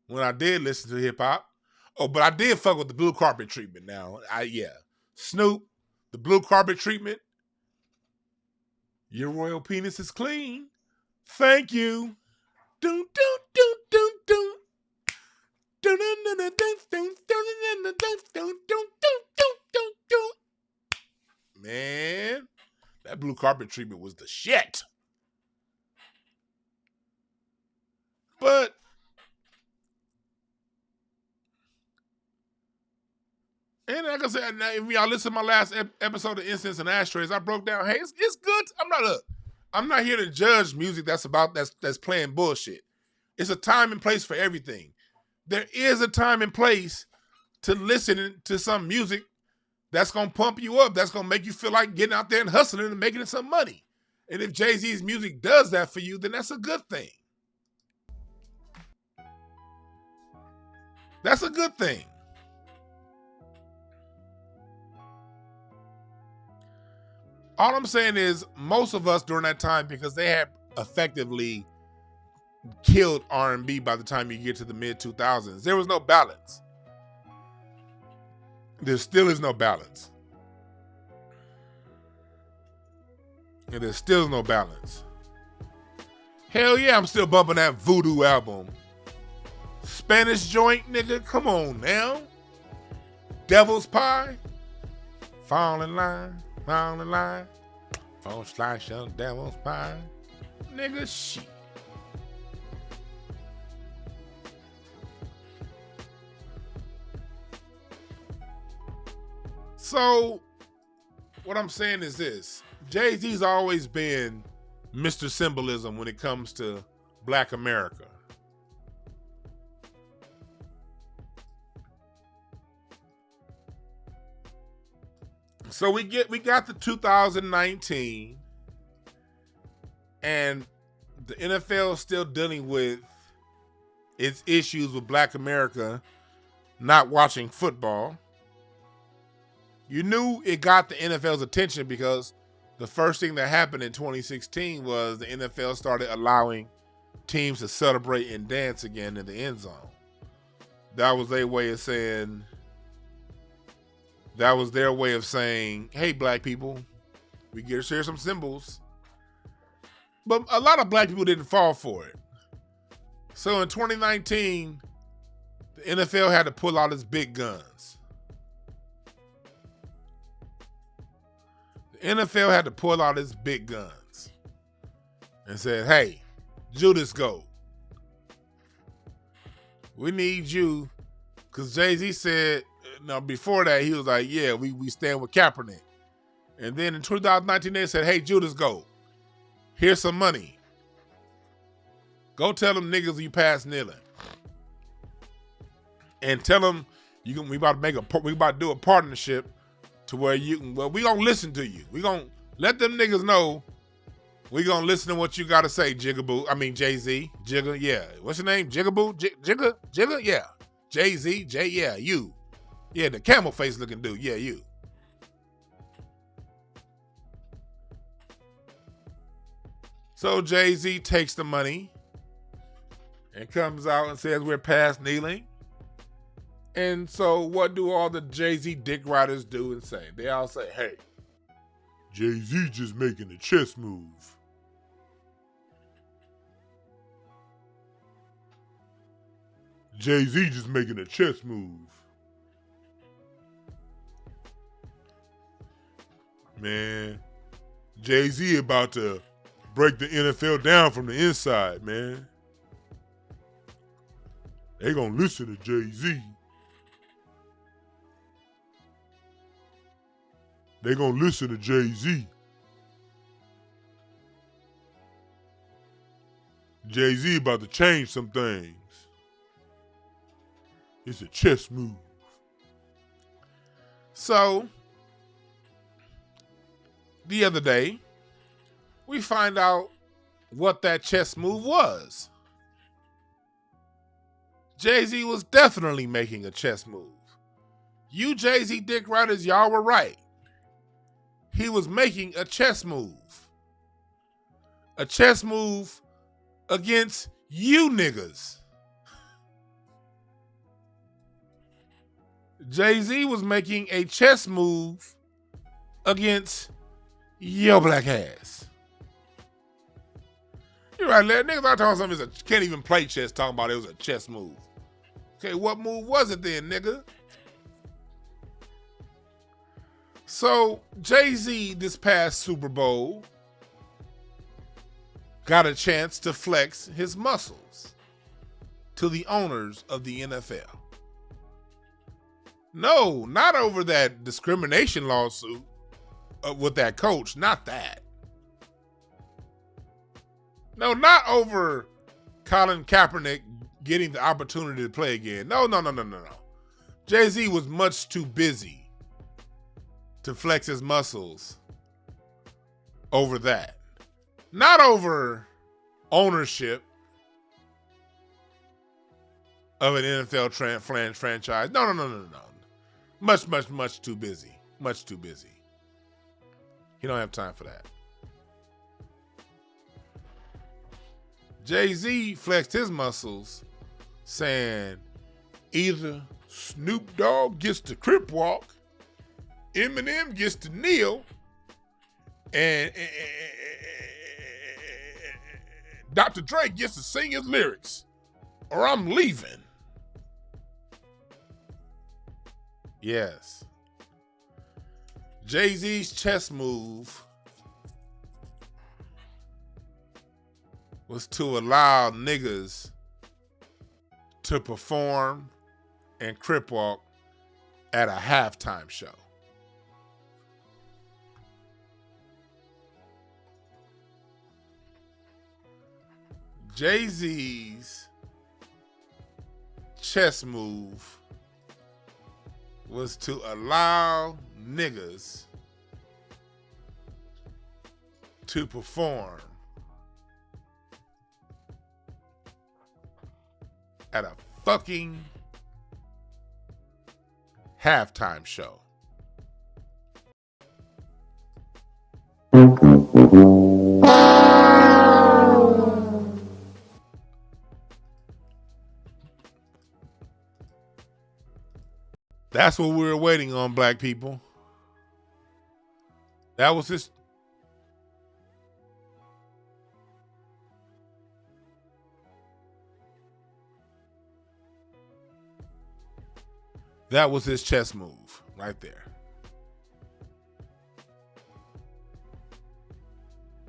When I did listen to hip hop. Oh, but I did fuck with the Blue Carpet Treatment now. Snoop, the Blue Carpet Treatment. Your royal penis is clean. Thank you. Doom, doom, doom, doom, doom. Man, that Blue Carpet Treatment was the shit. But and like I said, if y'all listen to my last episode of Incense and Ashtrays, I broke down, hey, it's good. I'm not here to judge music that's playing bullshit. It's a time and place for everything. There is a time and place to listen to some music that's going to pump you up, that's going to make you feel like getting out there and hustling and making some money. And if Jay-Z's music does that for you, then that's a good thing. That's a good thing. All I'm saying is most of us during that time, because they had effectively killed R&B by the time you get to the mid-2000s, there was no balance. there still is no balance. And there still is no balance. Hell yeah, I'm still bumping that Voodoo album. Spanish joint, nigga, come on now. Devil's Pie. Fall in line, fall in line. Fall slice on Devil's Pie. Nigga, shit. So, what I'm saying is this. Jay-Z's always been Mr. Symbolism when it comes to Black America. So we got the 2019, and the NFL is still dealing with its issues with Black America not watching football. You knew it got the NFL's attention because the first thing that happened in 2016 was the NFL started allowing teams to celebrate and dance again in the end zone. That was their way of saying, hey, black people, we get to share some symbols. But a lot of black people didn't fall for it. So in 2019, the NFL had to pull out its big guns. The NFL had to pull out its big guns and said, hey, Judas Gold, we need you, because Jay-Z said, now before that, he was like, yeah, we stand with Kaepernick. And then in 2019, they said, hey, Judas Gold, here's some money. Go tell them niggas you past kneeling. And tell them we about to do a partnership to where you can, well, we gonna listen to you. We gonna let them niggas know we gonna listen to what you gotta say, Jay-Z. Jigga, yeah. What's your name? Jigaboo? Jigga? Yeah. Jay-Z, yeah, you. Yeah, the camel face looking dude, yeah, you. So Jay-Z takes the money and comes out and says we're past kneeling. And so what do all the Jay-Z dick riders do and say? They all say, hey, Jay-Z just making a chess move. Jay-Z just making a chess move. Man, Jay-Z about to break the NFL down from the inside, man. They gonna listen to Jay-Z. They gonna listen to Jay-Z. Jay-Z about to change some things. It's a chess move. So, the other day, we find out what that chess move was. Jay-Z was definitely making a chess move. You Jay-Z dick riders, y'all were right. He was making a chess move. A chess move against you niggas. Jay-Z was making a chess move against your black ass. You're right, Larry. Niggas are talking something can't even play chess, talking about it was a chess move. Okay, what move was it then, nigga? So, Jay-Z this past Super Bowl got a chance to flex his muscles to the owners of the NFL. No, not over that discrimination lawsuit with that coach. Not that. No, not over Colin Kaepernick getting the opportunity to play again. No. Jay-Z was much too busy to flex his muscles over that. Not over ownership of an NFL franchise. No. Much too busy. Much too busy. He don't have time for that. Jay-Z flexed his muscles saying either Snoop Dogg gets to Crip Walk, Eminem gets to kneel, and Dr. Dre gets to sing his lyrics, or I'm leaving. Yes. Jay-Z's chess move was to allow niggas to perform and crip walk at a halftime show. Jay-Z's chess move was to allow niggas to perform at a fucking halftime show. That's what we were waiting on, black people. That was his. That was his chess move right there.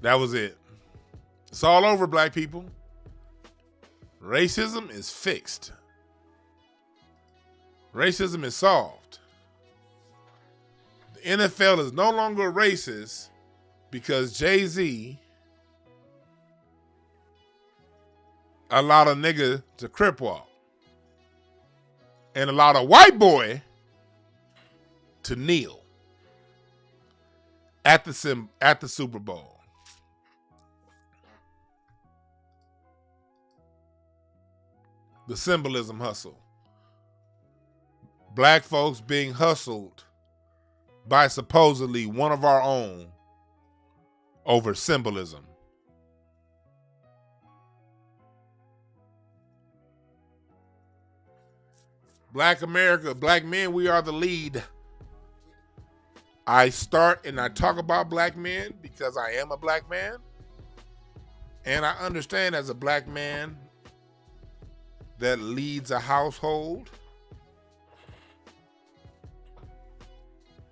That was it. It's all over, black people. Racism is fixed. Racism is solved. The NFL is no longer racist because Jay-Z allowed a nigga to crip walk and allowed a white boy to kneel at the Super Bowl. The Symbolism Hustle. Black folks being hustled by supposedly one of our own over symbolism. Black America, black men, we are the lead. I start and I talk about black men because I am a black man. And I understand as a black man that leads a household,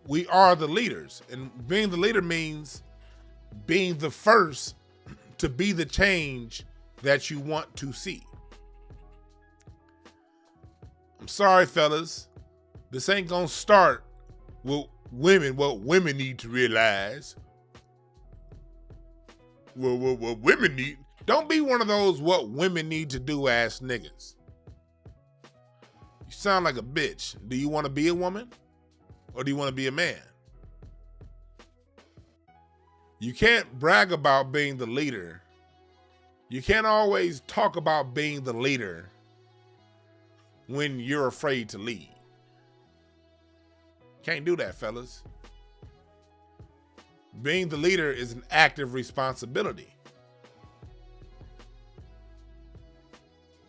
we are the leaders. And being the leader means being the first to be the change that you want to see. I'm sorry, fellas. This ain't gonna start with women, what women need to realize. What women need. Don't be one of those what women need to do ass niggas. You sound like a bitch. Do you want to be a woman? Or do you want to be a man? You can't brag about being the leader. You can't always talk about being the leader when you're afraid to lead. Can't do that, fellas. Being the leader is an active responsibility.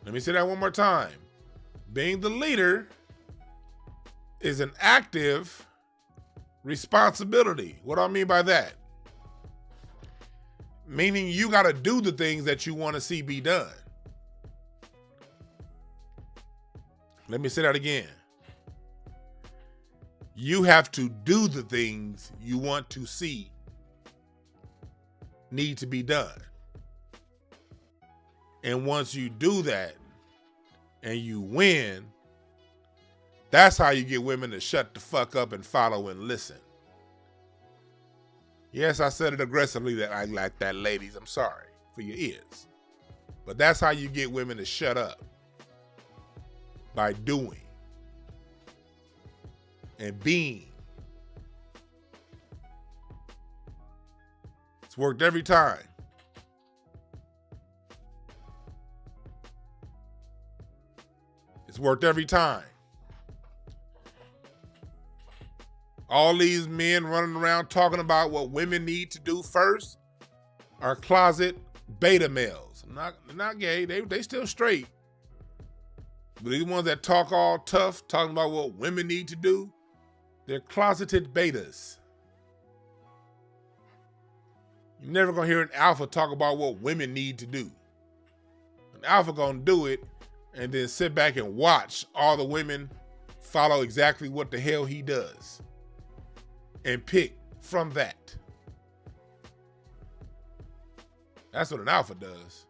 Let me say that one more time. Being the leader is an active responsibility. What do I mean by that? Meaning you got to do the things that you want to see be done. Let me say that again. You have to do the things you want to see need to be done. And once you do that and you win, that's how you get women to shut the fuck up and follow and listen. Yes, I said it aggressively that I like that, ladies. I'm sorry for your ears. But that's how you get women to shut up. By doing and being. It's worked every time. It's worked every time. All these men running around talking about what women need to do first are closet beta males. They're not gay. They still straight. But these ones that talk all tough, talking about what women need to do, they're closeted betas. You're never gonna hear an alpha talk about what women need to do. An alpha gonna do it and then sit back and watch all the women follow exactly what the hell he does and pick from that. That's what an alpha does.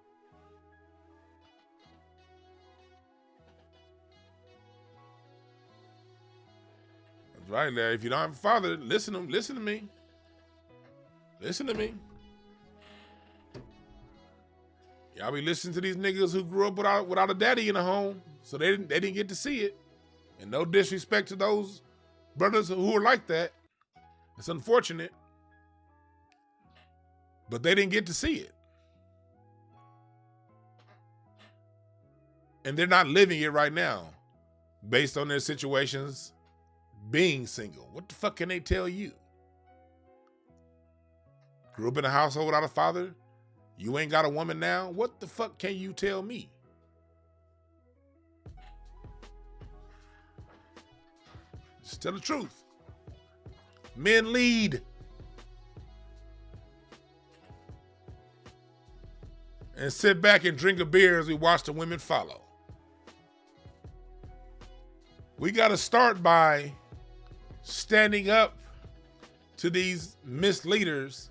That's right, Larry. If you don't have a father, listen to me. Listen to me. Y'all be listening to these niggas who grew up without a daddy in the home, so they didn't get to see it. And no disrespect to those brothers who are like that. It's unfortunate, but they didn't get to see it. And they're not living it right now based on their situations being single. What the fuck can they tell you? Grew up in a household without a father? You ain't got a woman now? What the fuck can you tell me? Just tell the truth. Men lead. And sit back and drink a beer as we watch the women follow. We got to start by standing up to these misleaders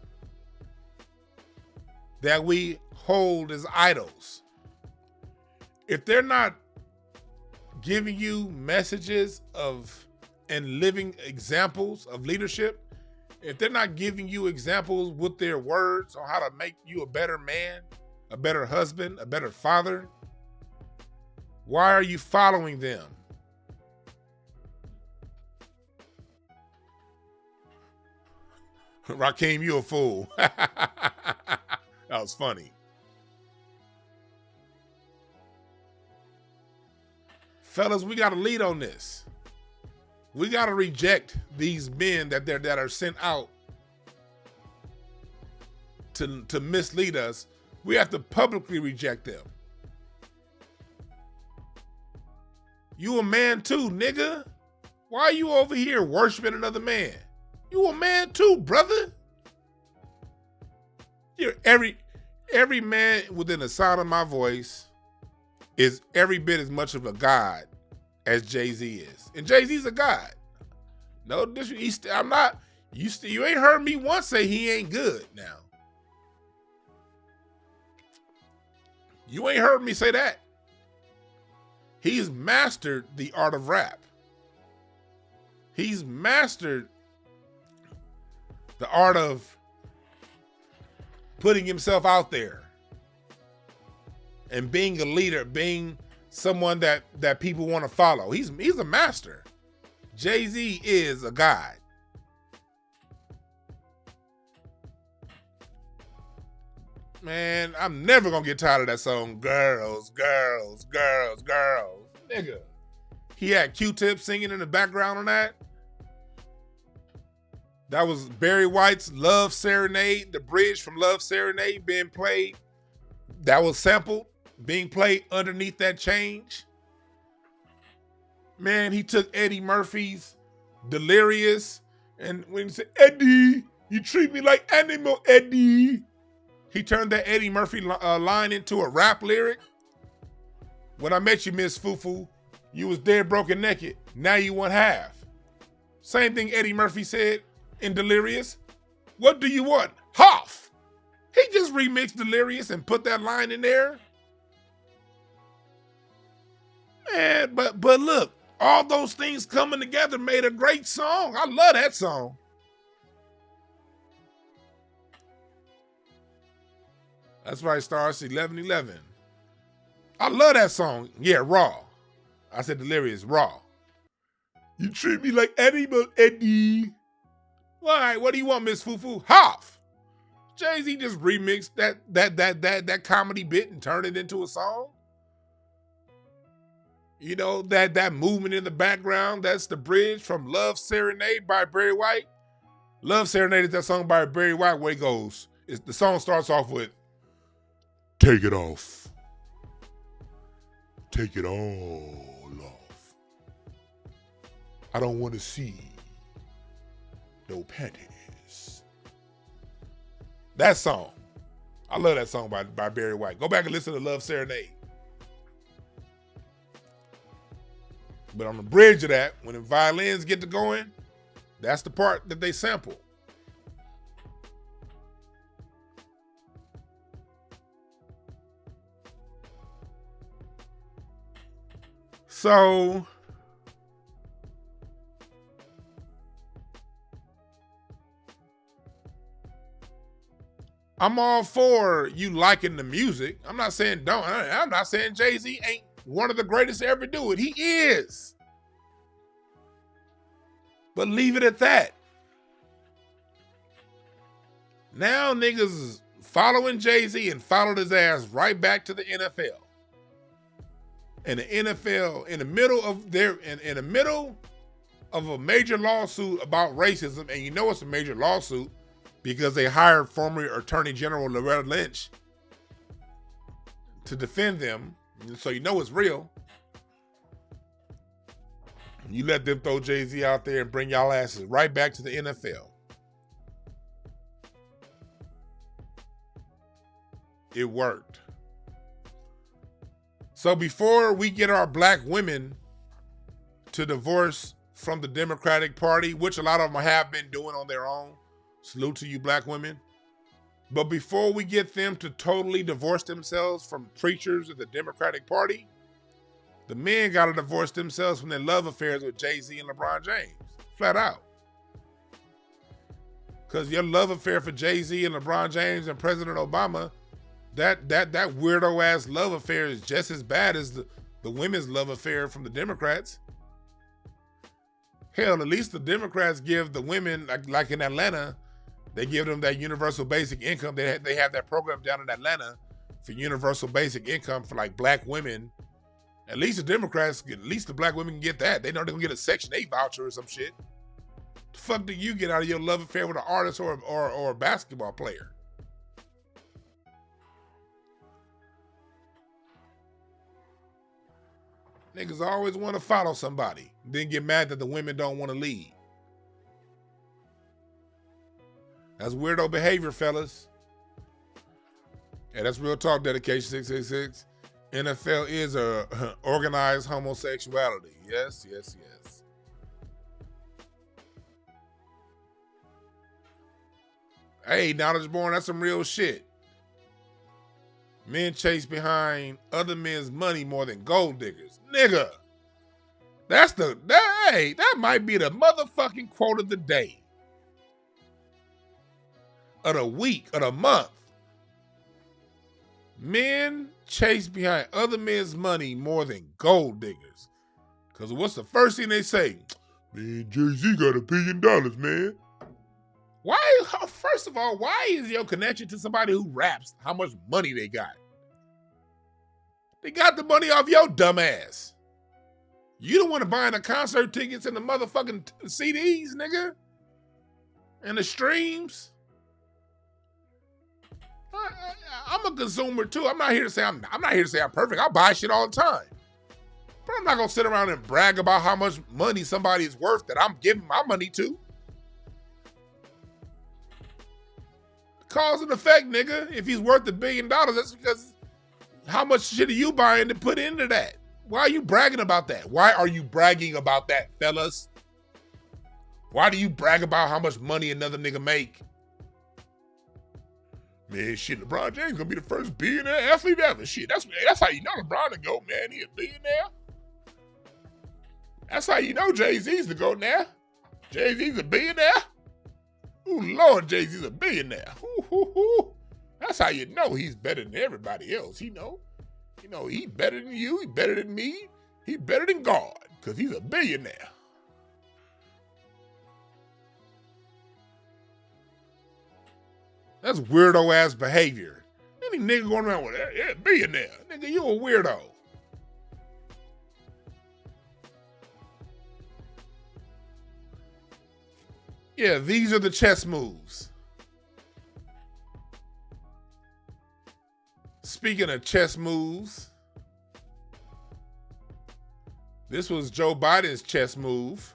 that we hold as idols. If they're not giving you messages of and living examples of leadership, if they're not giving you examples with their words on how to make you a better man, a better husband, a better father, why are you following them? Rakeem, you a fool. That was funny. Fellas, we got to lead on this. We got to reject these men that are sent out to mislead us. We have to publicly reject them. You a man too, nigga. Why are you over here worshiping another man? You a man too, brother. You're every man within the sound of my voice is every bit as much of a god as Jay-Z is. And Jay-Z's a god. No disrespect. I'm not, you ain't heard me once say he ain't good now. You ain't heard me say that. He's mastered the art of rap. He's mastered the art of putting himself out there and being a leader, being someone that people want to follow. He's a master. Jay-Z is a god. Man, I'm never gonna get tired of that song. Girls, girls, girls, girls. Nigga. He had Q-Tip singing in the background on that. That was Barry White's Love Serenade, the bridge from Love Serenade being played. That was sampled, being played underneath that change. Man, he took Eddie Murphy's Delirious, and when he said, Eddie, you treat me like animal, Eddie. He turned that Eddie Murphy line into a rap lyric. When I met you, Miss Fufu, you was dead, broken, naked. Now you want half. Same thing Eddie Murphy said in Delirious. What do you want? Half. He just remixed Delirious and put that line in there. Man, but look, all those things coming together made a great song. I love that song. That's right, Stars 1111. I love that song. Yeah, raw. I said Delirious, raw. You treat me like animal, Eddie. All right, what do you want, Miss Fufu? Half. Jay-Z just remixed that comedy bit and turned it into a song. You know, that movement in the background, that's the bridge from Love Serenade by Barry White. Love Serenade is that song by Barry White where it goes. The song starts off with, take it off. take it all off. I don't want to see no panties. That song. I love that song by Barry White. Go back and listen to Love Serenade. But on the bridge of that, when the violins get to going, that's the part that they sample. So I'm all for you liking the music. I'm not saying don't. I'm not saying Jay-Z ain't one of the greatest to ever do it. He is. But leave it at that. Now niggas is following Jay-Z and followed his ass right back to the NFL. And the NFL, in the middle of a major lawsuit about racism, and you know it's a major lawsuit because they hired former Attorney General Loretta Lynch to defend them, so you know it's real. You let them throw Jay-Z out there and bring y'all asses right back to the NFL. It worked. So before we get our black women to divorce from the Democratic Party, which a lot of them have been doing on their own, salute to you black women. But before we get them to totally divorce themselves from preachers of the Democratic Party, the men got to divorce themselves from their love affairs with Jay-Z and LeBron James. Flat out. Because your love affair for Jay-Z and LeBron James and President Obama, that weirdo ass love affair is just as bad as the women's love affair from the Democrats. Hell, at least the Democrats give the women, like in Atlanta, they give them that universal basic income. They have that program down in Atlanta for universal basic income for like black women. At least the Democrats, at least the black women can get that. They know they're gonna get a Section 8 voucher or some shit. The fuck do you get out of your love affair with an artist or a basketball player? Niggas always want to follow somebody, then get mad that the women don't want to lead. That's weirdo behavior, fellas. Yeah, that's Real Talk Dedication 666. NFL is a organized homosexuality. Yes, yes, yes. Hey, Knowledge Born, that's some real shit. Men chase behind other men's money more than gold diggers. Nigga. That might be the motherfucking quote of the day. Of the week, of the month. Men chase behind other men's money more than gold diggers. Because what's the first thing they say? Man, Jay-Z got $1 billion, man. Why, first of all, why is your connection to somebody who raps how much money they got? They got the money off your dumb ass. You don't want to buy the concert tickets and the motherfucking CDs, nigga. And the streams. I'm a consumer too. I'm not here to say I'm perfect. I buy shit all the time. But I'm not gonna sit around and brag about how much money somebody is worth that I'm giving my money to. Cause and effect, nigga. If he's worth $1 billion, that's because how much shit are you buying to put into that? Why are you bragging about that? Why are you bragging about that, fellas? Why do you brag about how much money another nigga make? Man, shit, LeBron James gonna be the first billionaire athlete ever. Shit, that's how you know LeBron to go, man. He a billionaire. That's how you know Jay-Z's the go now. Jay-Z's a billionaire. Ooh, Lord, Jay-Z's a billionaire. Ooh. That's how you know he's better than everybody else. He better than you. He better than me. He better than God because he's a billionaire. That's weirdo ass behavior. Any nigga going around with that, billionaire. Nigga, you a weirdo. Yeah, these are the chess moves. Speaking of chess moves, This was Joe Biden's chess move.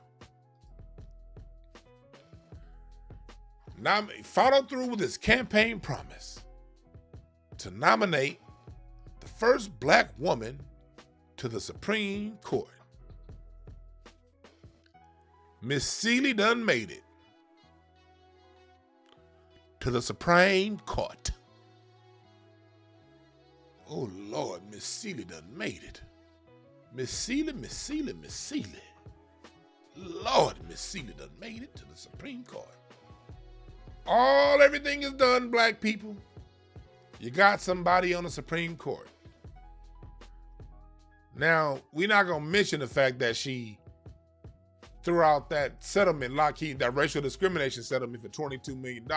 Followed through with his campaign promise to nominate the first black woman to the Supreme Court. Miss Seeley done made it to the Supreme Court. Oh, Lord, Miss Seeley done made it. Miss Seeley, Miss Seeley, Miss Seeley. Lord, Miss Seeley done made it to the Supreme Court. Everything is done, black people. You got somebody on the Supreme Court. Now, we're not going to mention the fact that she threw out that settlement, that racial discrimination settlement for $22 million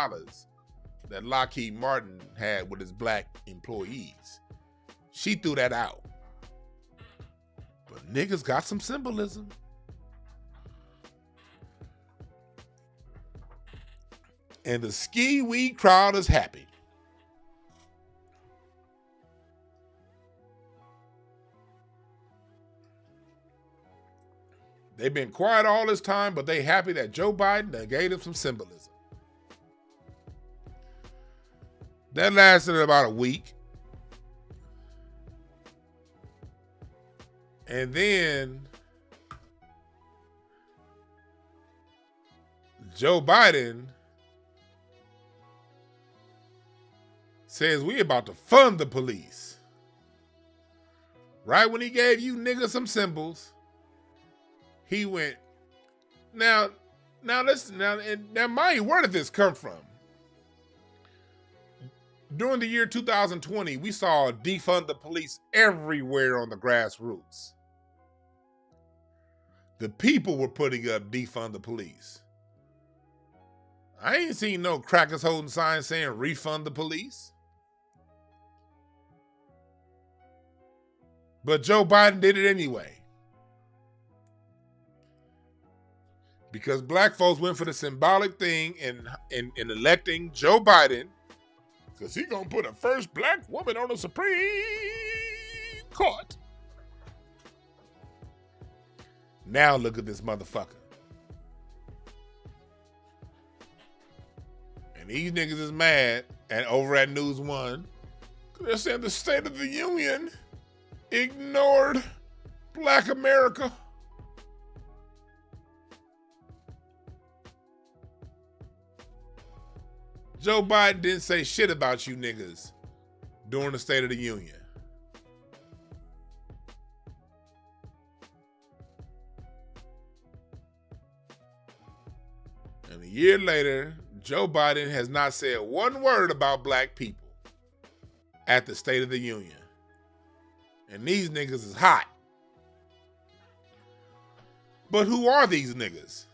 that Lockheed Martin had with his black employees. She threw that out. But niggas got some symbolism. And the ski-wee crowd is happy. They've been quiet all this time, but they happy that Joe Biden gave them some symbolism. That lasted about a week. And then Joe Biden says we about to fund the police. Right when he gave you niggas some symbols, he went, now listen, now mind you, where did this come from? During the year 2020, we saw defund the police everywhere on the grassroots. The people were putting up defund the police. I ain't seen no crackers holding signs saying refund the police. But Joe Biden did it anyway. Because black folks went for the symbolic thing in electing Joe Biden, because he gonna put a first black woman on the Supreme Court. Now look at this motherfucker. And these niggas is mad and over at News One. They're saying the State of the Union ignored black America. Joe Biden didn't say shit about you niggas during the State of the Union. And a year later, Joe Biden has not said one word about black people at the State of the Union. And these niggas is hot. But who are these niggas?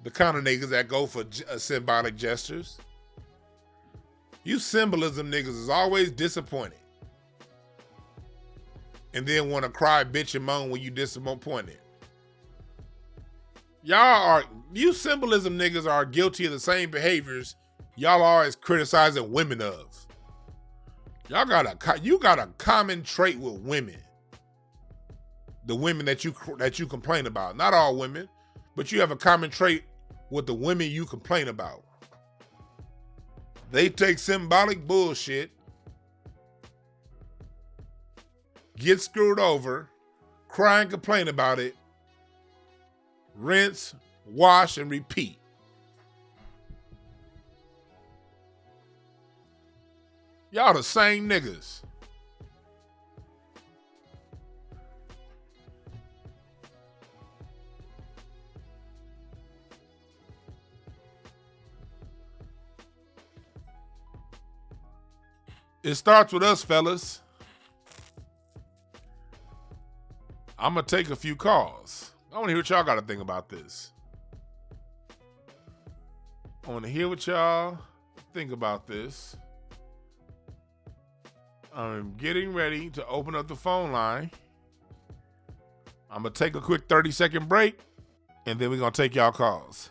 The kind of niggas that go for symbolic gestures. You symbolism niggas is always disappointed. And then want to cry, bitch, and moan when you disappointed. You symbolism niggas are guilty of the same behaviors y'all always criticizing women of. You got a common trait with women. The women that you complain about. Not all women, but you have a common trait with the women you complain about. They take symbolic bullshit, get screwed over, cry and complain about it, rinse, wash, and repeat. Y'all the same niggas. It starts with us, fellas. I'm going to take a few calls. I want to hear what y'all got to think about this. I want to hear what y'all think about this. I'm getting ready to open up the phone line. I'm going to take a quick 30-second break, and then we're going to take y'all calls.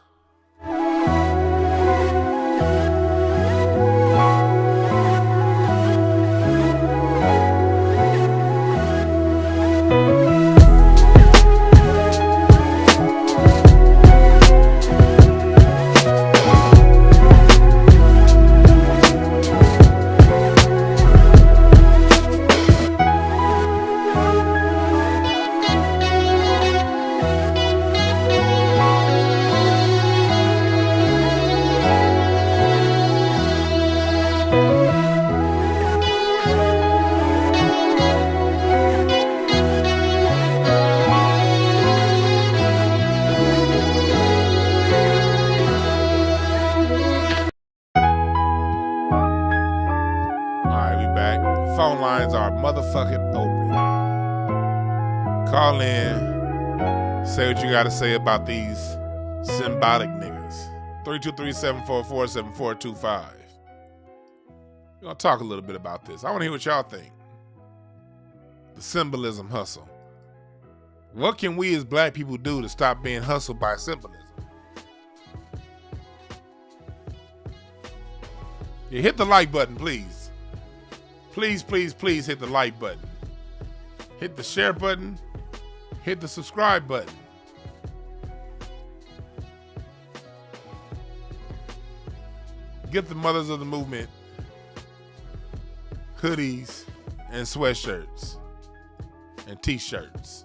lines are motherfucking open. Call in. Say what you got to say about these symbolic niggas. 323-744-7425. We're going to talk a little bit about this. I want to hear what y'all think. The symbolism hustle. What can we as black people do to stop being hustled by symbolism? Yeah, hit the like button, please. Please, please, please hit the like button. Hit the share button. Hit the subscribe button. Get the mothers of the movement hoodies and sweatshirts and t-shirts.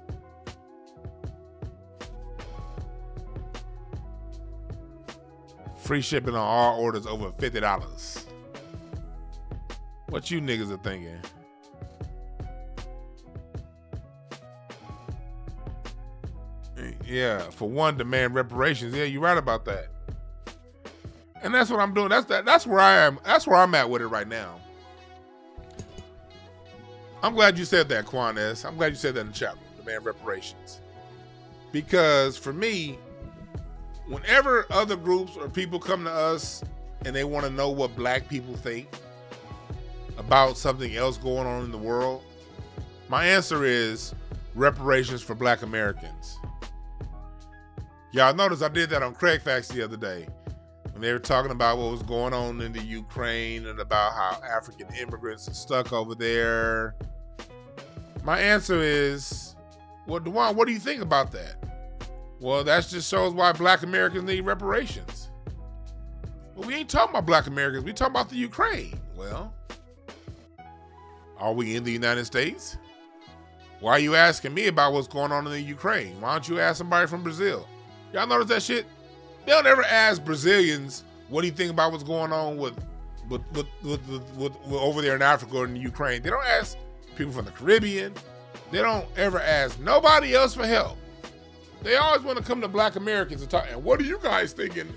Free shipping on all orders over $50. What you niggas are thinking? Yeah, for one, demand reparations. Yeah, you're right about that. And that's what I'm doing. That's where I am. That's where I'm at with it right now. I'm glad you said that, Quanez. I'm glad you said that in the chat room. Demand reparations. Because for me, whenever other groups or people come to us and they want to know what black people think about something else going on in the world, my answer is reparations for black Americans. Y'all notice I did that on Craig Facts the other day when they were talking about what was going on in the Ukraine and about how African immigrants are stuck over there. My answer is, well, Dwan, what do you think about that? Well, that just shows why black Americans need reparations. Well, we ain't talking about black Americans. We talking about the Ukraine. Well, are we in the United States? Why are you asking me about what's going on in the Ukraine? Why don't you ask somebody from Brazil? Y'all notice that shit? They don't ever ask Brazilians, what do you think about what's going on with over there in Africa or in the Ukraine? They don't ask people from the Caribbean. They don't ever ask nobody else for help. They always want to come to black Americans and talk, and what are you guys thinking?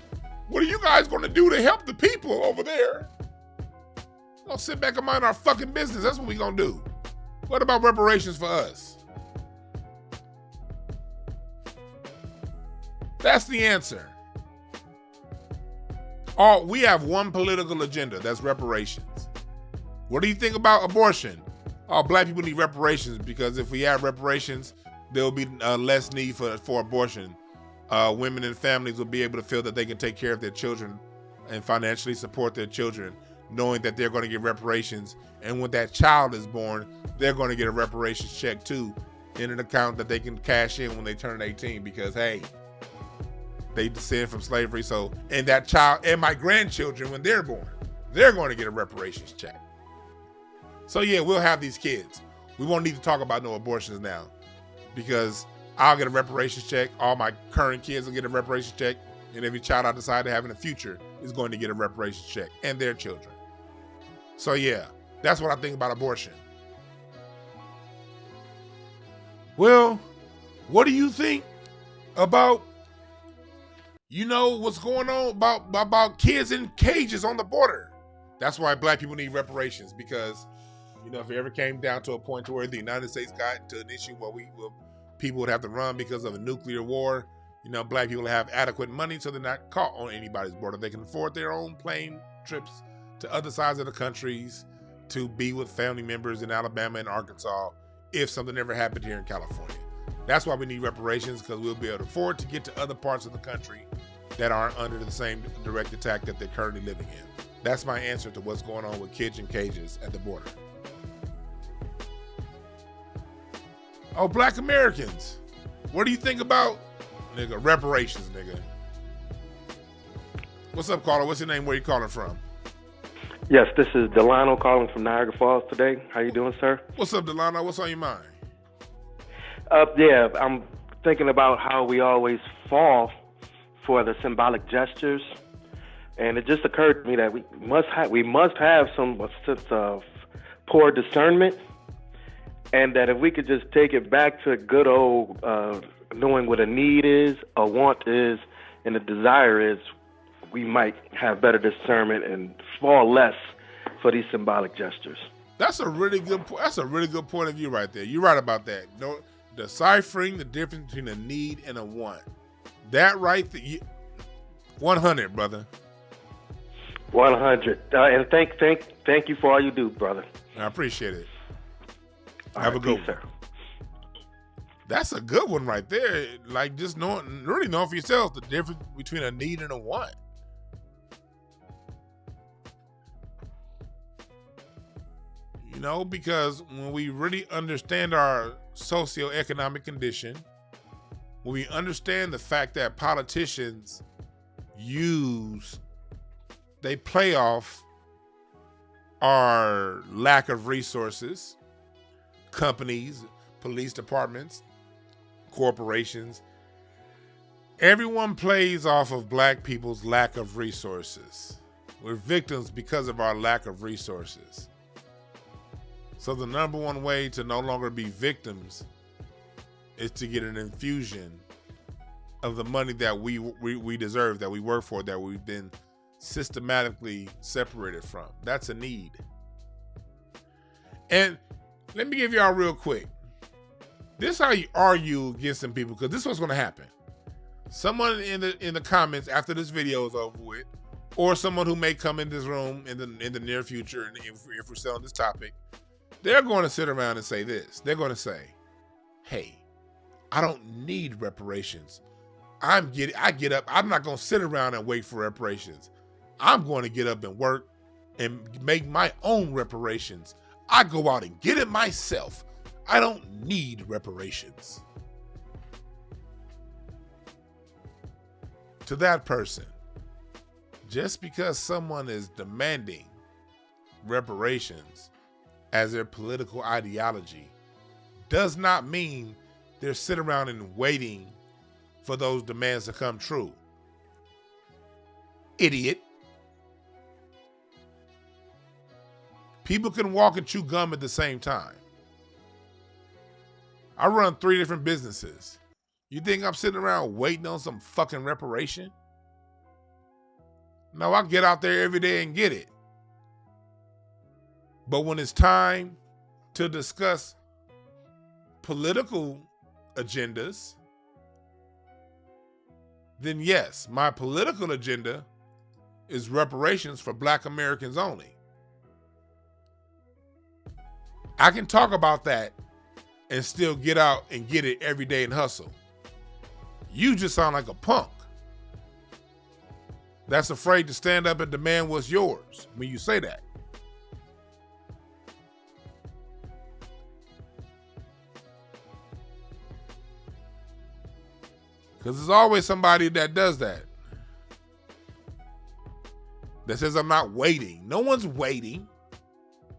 What are you guys going to do to help the people over there? We're going to sit back and mind our fucking business. That's what we're going to do. What about reparations for us? That's the answer. We have one political agenda. That's reparations. What do you think about abortion? Black people need reparations because if we have reparations, there will be less need for abortion. Women and families will be able to feel that they can take care of their children and financially support their children, knowing that they're going to get reparations. And when that child is born, they're going to get a reparations check too in an account that they can cash in when they turn 18 because, hey, they descend from slavery. So, and that child and my grandchildren, when they're born, they're going to get a reparations check. So yeah, we'll have these kids. We won't need to talk about no abortions now because I'll get a reparations check. All my current kids will get a reparations check. And every child I decide to have in the future is going to get a reparations check and their children. So yeah, that's what I think about abortion. Well, what do you think about, what's going on about kids in cages on the border? That's why black people need reparations because, if it ever came down to a point to where the United States got into an issue where people would have to run because of a nuclear war, black people have adequate money so they're not caught on anybody's border. They can afford their own plane trips to other sides of the countries to be with family members in Alabama and Arkansas if something ever happened here in California. That's why we need reparations, because we'll be able to afford to get to other parts of the country that aren't under the same direct attack that they're currently living in. That's my answer to what's going on with kids in cages at the border. Oh, black Americans, what do you think about, reparations, nigga? What's up, caller? What's your name? Where you calling from? Yes, this is Delano calling from Niagara Falls today. How you doing, sir? What's up, Delano? What's on your mind? I'm thinking about how we always fall for the symbolic gestures, and it just occurred to me that we must have some sense of poor discernment, and that if we could just take it back to good old knowing what a need is, a want is, and a desire is, we might have better discernment and fall less for these symbolic gestures. That's a really good point of view right there. You're right about that. No, deciphering the difference between a need and a want. That right there, 100, brother. 100. And thank you for all you do, brother. I appreciate it. Have a good one. Sir. That's a good one right there. Like just really knowing for yourself the difference between a need and a want. You know, because when we really understand our socioeconomic condition, when we understand the fact that politicians they play off our lack of resources, companies, police departments, corporations, everyone plays off of black people's lack of resources. We're victims because of our lack of resources. So the number one way to no longer be victims is to get an infusion of the money that we deserve, that we work for, that we've been systematically separated from. That's a need. And let me give y'all real quick. This is how you argue against some people, because this is what's going to happen. Someone in the comments after this video is over with, or someone who may come in this room in the near future, and if we're selling this topic, they're going to sit around and say this. They're going to say, hey, I don't need reparations. I get up. I'm not going to sit around and wait for reparations. I'm going to get up and work and make my own reparations. I go out and get it myself. I don't need reparations. To that person, just because someone is demanding reparations as their political ideology does not mean they're sitting around and waiting for those demands to come true. Idiot. People can walk and chew gum at the same time. I run 3 different businesses. You think I'm sitting around waiting on some fucking reparation? No, I get out there every day and get it. But when it's time to discuss political agendas, then yes, my political agenda is reparations for Black Americans only. I can talk about that and still get out and get it every day and hustle. You just sound like a punk that's afraid to stand up and demand what's yours when you say that. Because there's always somebody that does that. That says, I'm not waiting. No one's waiting.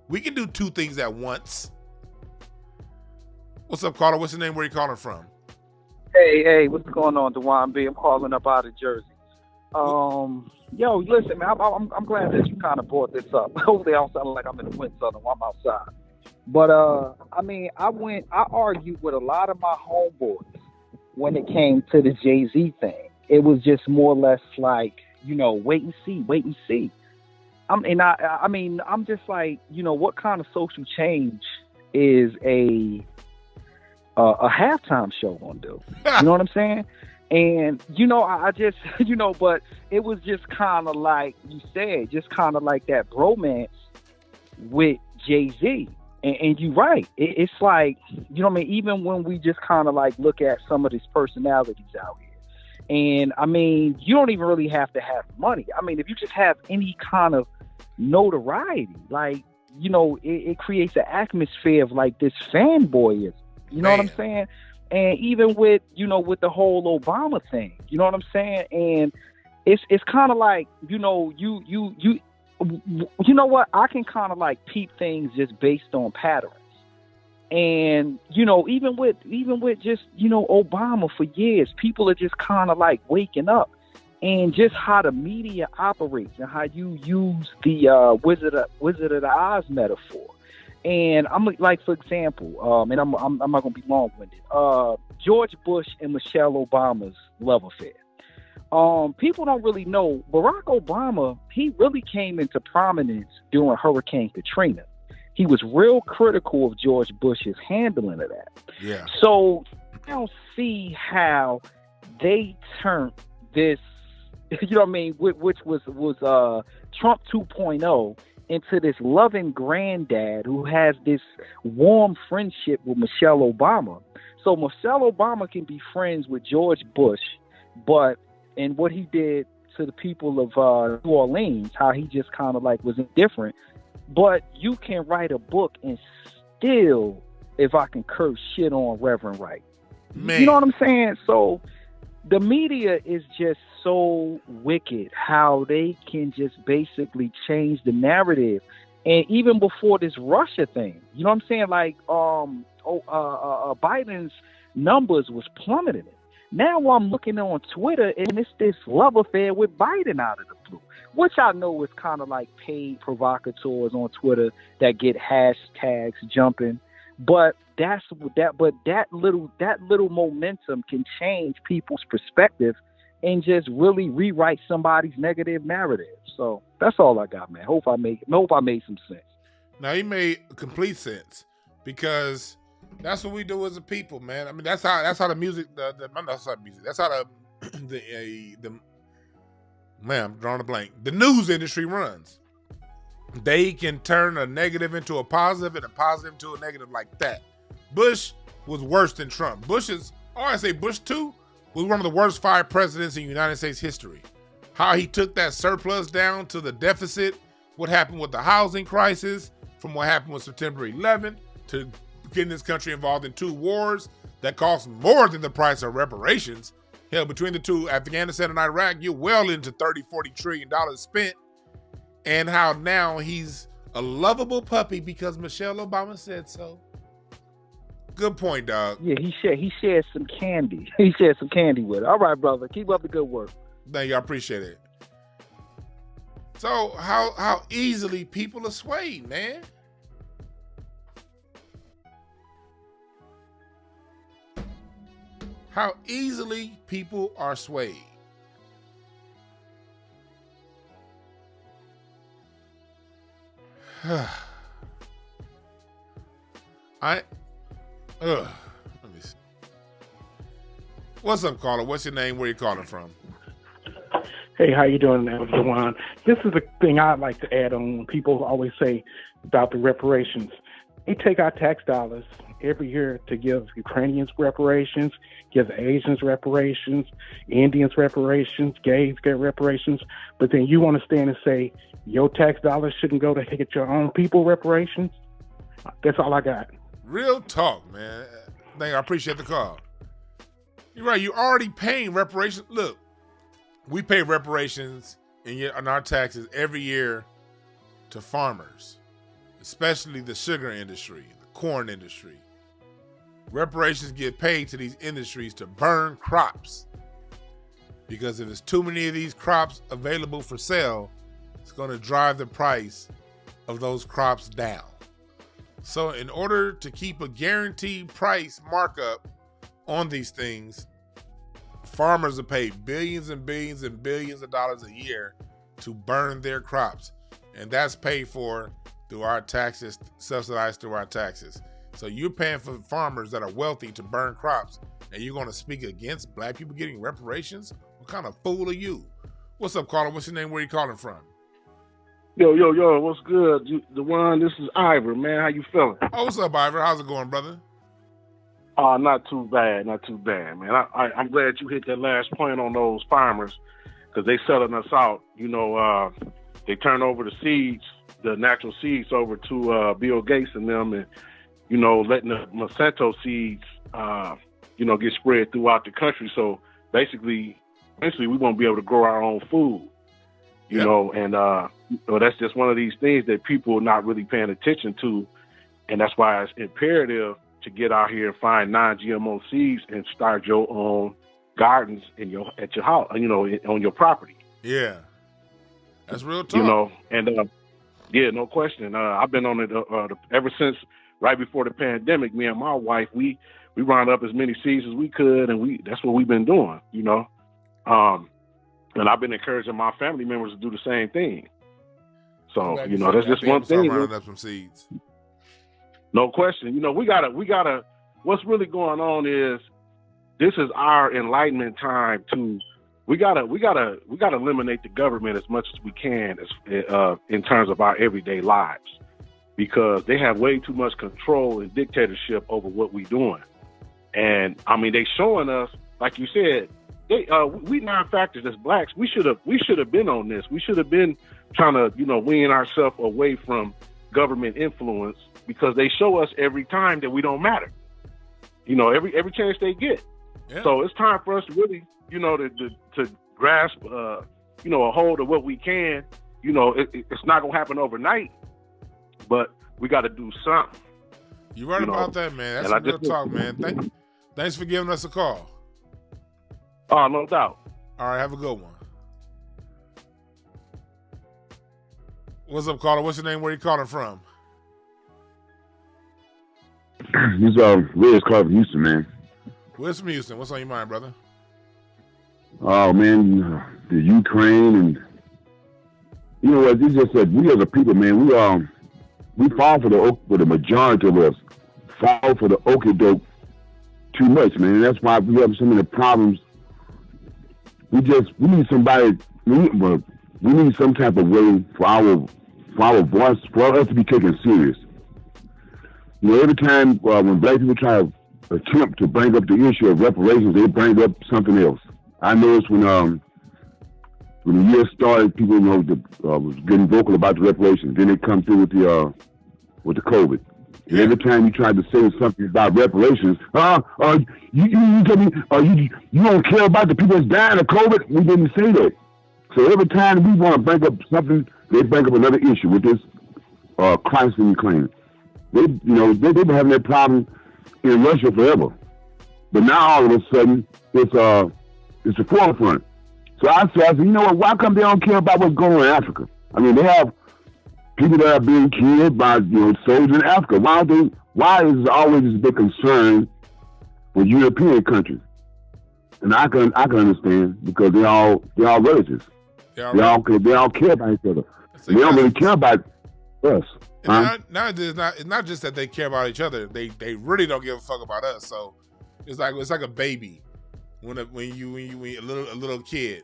We can do 2 things at once. What's up, caller? What's your name? Where you calling from? Hey, what's going on, DwannB? I'm calling up out of Jersey. Yo, listen, man, I'm glad that you kind of brought this up. Hopefully I don't sound like I'm in the wind southern while I'm outside. But, I mean, I argued with a lot of my homeboys when it came to the Jay-Z thing. It was just more or less like, you know, wait and see. I'm just like, you know, what kind of social change is a halftime show gonna do? You know what I'm saying? And, you know, I just, you know, but it was just kind of like you said, just kind of like that bromance with Jay-Z. And you're right. It's like, you know what I mean? Even when we just kind of like look at some of these personalities out here. And I mean, you don't even really have to have money. I mean, if you just have any kind of notoriety, like, you know, it creates an atmosphere of like this fanboyism. You know what I'm saying? And even with, you know, with the whole Obama thing, you know what I'm saying? And it's kind of like, you know, you know what? I can kind of like peep things just based on patterns. And, you know, even with just, you know, Obama for years, people are just kind of like waking up, and just how the media operates and how you use the Wizard of Oz metaphor. And I'm like, for example, and I'm not going to be long-winded. George Bush and Michelle Obama's love affair. People don't really know Barack Obama. He really came into prominence during Hurricane Katrina. he was real critical of George Bush's handling of that. Yeah. So I don't see how they turned this, you know what I mean, which was Trump 2.0 into this loving granddad who has this warm friendship with Michelle Obama. So Michelle Obama can be friends with George Bush, but in what he did to the people of New Orleans, how he just kind of like was indifferent. But you can write a book and still, if I can curse, shit on Reverend Wright. Man. You know what I'm saying? So the media is just so wicked how they can just basically change the narrative. And even before this Russia thing, you know what I'm saying? Like Biden's numbers was plummeting. Now I'm looking on Twitter and it's this love affair with Biden out of the blue, which I know is kind of like paid provocateurs on Twitter that get hashtags jumping. But that little momentum can change people's perspective and just really rewrite somebody's negative narrative. So that's all I got, man. Hope I made some sense. Now he made complete sense, because that's what we do as a people, man. I mean, that's how the music, that's how the man, I'm drawing a blank. The news industry runs. They can turn a negative into a positive and a positive into a negative like that. Bush was worse than Trump. Bush 2 was one of the worst 5 presidents in United States history. How he took that surplus down to the deficit, what happened with the housing crisis, from what happened with September 11th to getting this country involved in 2 wars that cost more than the price of reparations. Hell, between the 2, Afghanistan and Iraq, you're well into $30-40 trillion spent. And how now he's a lovable puppy because Michelle Obama said so. Good point, dog. Yeah, he shared some candy. He shared some candy with it. All right, brother. Keep up the good work. Thank you. I appreciate it. So how easily people are swayed, man. How easily people are swayed. Let me see. What's up, caller? What's your name? Where you calling from? Hey, how you doing, Dwan? This is the thing I'd like to add on when people always say about the reparations. They take our tax dollars every year to give Ukrainians reparations, give Asians reparations, Indians reparations, gays get reparations, but then you want to stand and say your tax dollars shouldn't go to get your own people reparations? That's all I got. Real talk, man. I appreciate the call. You're right. You're already paying reparations. Look, we pay reparations on our taxes every year to farmers, especially the sugar industry, the corn industry. Reparations get paid to these industries to burn crops, because if there's too many of these crops available for sale, it's going to drive the price of those crops down. So in order to keep a guaranteed price markup on these things, farmers are paid billions and billions and billions of dollars a year to burn their crops. And that's paid for through our taxes, subsidized through our taxes. So you're paying for farmers that are wealthy to burn crops, and you're going to speak against black people getting reparations? What kind of fool are you? What's up, caller? What's your name? Where you calling from? Yo, what's good? Dwan, this is Ivor, man. How you feeling? Oh, what's up, Ivor? How's it going, brother? Not too bad, man. I'm glad you hit that last point on those farmers, because they selling us out. You know, they turn over the seeds, the natural seeds, over to Bill Gates and them, and you know, letting the Monsanto seeds, get spread throughout the country. So basically, eventually, we won't be able to grow our own food. You know, and that's just one of these things that people are not really paying attention to, and that's why it's imperative to get out here and find non-GMO seeds and start your own gardens at your house, on your property. Yeah, that's real talk. You know, and no question. I've been on it ever since right before the pandemic. Me and my wife, we round up as many seeds as we could, and that's what we've been doing. You know, and I've been encouraging my family members to do the same thing. So, that's just one thing. Rounding up some seeds. No question. You know, we gotta. What's really going on is this is our enlightenment time to. We gotta eliminate the government as much as we can, in terms of our everyday lives, because they have way too much control and dictatorship over what we're doing. And I mean, they showing us, like you said, we non-factors as blacks. We should have been on this. We should have been trying to, wean ourselves away from government influence, because they show us every time that we don't matter. Every chance they get. Yeah. So it's time for us to really, to grasp, a hold of what we can. It's not gonna happen overnight, but we got to do something. You're right about that, man. That's some real talk, man. Thanks for giving us a call. Oh, no doubt. All right, have a good one. What's up, caller? What's your name? Where you calling from? This Reyes calling from Houston, man. Where's from Houston? What's on your mind, brother? Oh, man, the Ukraine, and you know what? It's just that we as a people, man, we fall for the majority of us fall for the okie doke too much, man. And that's why we have so many problems. We need somebody. We need some type of way for our voice, for us to be taken serious. Every time when black people try to attempt to bring up the issue of reparations, they bring up something else. I noticed when the year started, people was getting vocal about the reparations. Then they come through with the COVID. And every time you tried to say something about reparations, you tell me, you don't care about the people that's dying of COVID? We didn't say that. So every time we want to bring up something, they bring up another issue with this crisis in Ukraine. They've been having that problem in Russia forever, but now all of a sudden it's the forefront. So I said, you know what? Why come they don't care about what's going on in Africa? I mean, they have people that are being killed by soldiers in Africa. Why is there always this big concern for European countries? And I can understand, because they're all relatives. They all care about each other. They don't really care about us. It's not just that they care about each other. They really don't give a fuck about us. So it's like a baby. When you a little kid,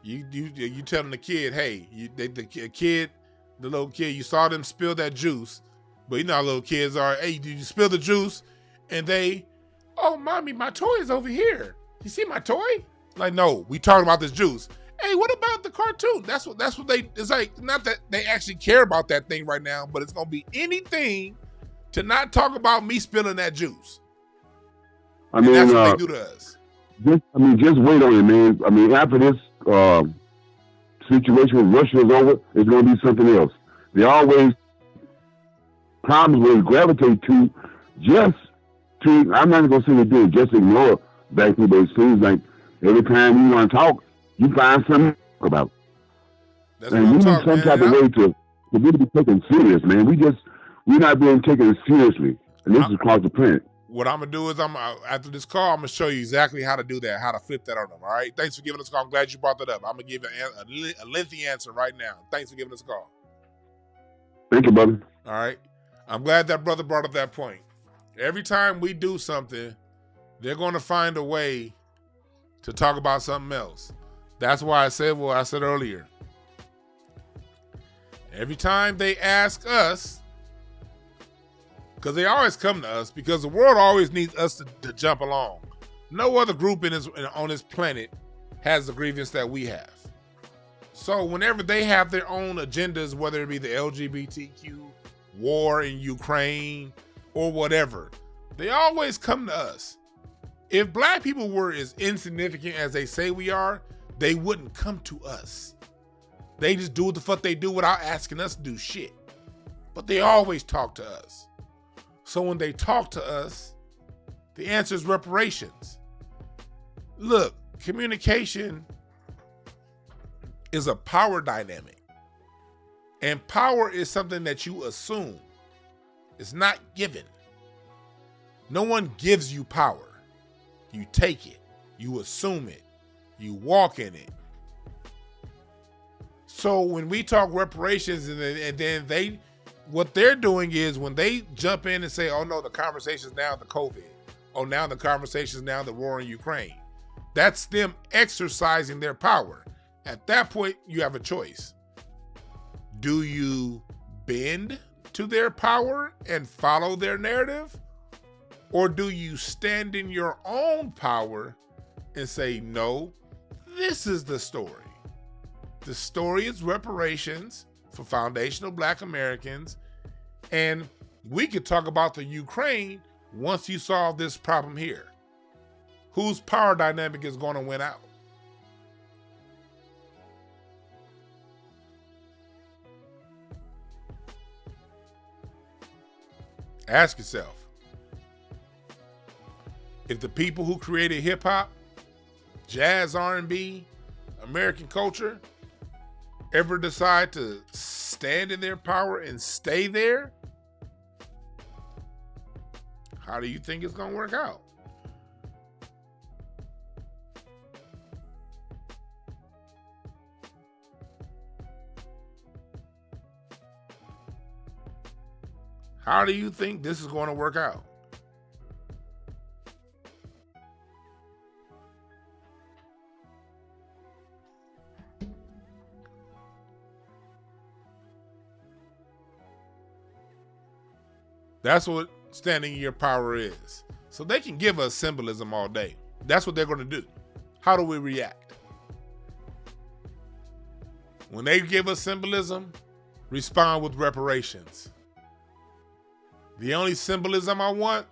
you telling the kid, hey, the little kid, you saw them spill that juice, but you know how little kids are. Hey, did you spill the juice? And they, oh, mommy, my toy is over here. You see my toy? Like, no, we talking about this juice. Hey, what about the cartoon? That's what they. It's like, not that they actually care about that thing right now, but it's gonna be anything to not talk about me spilling that juice. I mean, that's what they do to us. Just wait on it, man. I mean, after this situation with Russia is over, it's going to be something else. They always problems will gravitate to I'm not going to say they do it, just ignore black people, but it seems like every time you want to talk, you find something to talk about. And we need some type of way to really be taken serious, man. We're not being taken seriously, and this is across the planet. What I'm gonna do is after this call, I'm gonna show you exactly how to do that, how to flip that on them. All right. Thanks for giving us a call. I'm glad you brought that up. I'm gonna give you a lengthy answer right now. Thanks for giving us a call. Thank you, brother. All right. I'm glad that brother brought up that point. Every time we do something, they're gonna find a way to talk about something else. That's why I said what I said earlier. Every time they ask us, because they always come to us, because the world always needs us to jump along. No other group on this planet has the grievance that we have. So whenever they have their own agendas, whether it be the LGBTQ, war in Ukraine, or whatever, they always come to us. If black people were as insignificant as they say we are, they wouldn't come to us. They just do what the fuck they do without asking us to do shit. But they always talk to us. So when they talk to us, the answer is reparations. Look, communication is a power dynamic. And power is something that you assume. It's not given. No one gives you power. You take it. You assume it. You walk in it. So when we talk reparations and then they, what they're doing is when they jump in and say, oh no, the conversation's now the COVID. Oh, now the conversation's now the war in Ukraine. That's them exercising their power. At that point, you have a choice. Do you bend to their power and follow their narrative? Or do you stand in your own power and say, no, this is the story. The story is reparations for foundational Black Americans. And we could talk about the Ukraine once you solve this problem here. Whose power dynamic is going to win out? Ask yourself. If the people who created hip hop, jazz, R&B, American culture ever decide to stand in their power and stay there, how do you think it's going to work out? How do you think this is going to work out? That's what standing in your power is. So they can give us symbolism all day. That's what they're going to do. How do we react? When they give us symbolism, respond with reparations. The only symbolism I want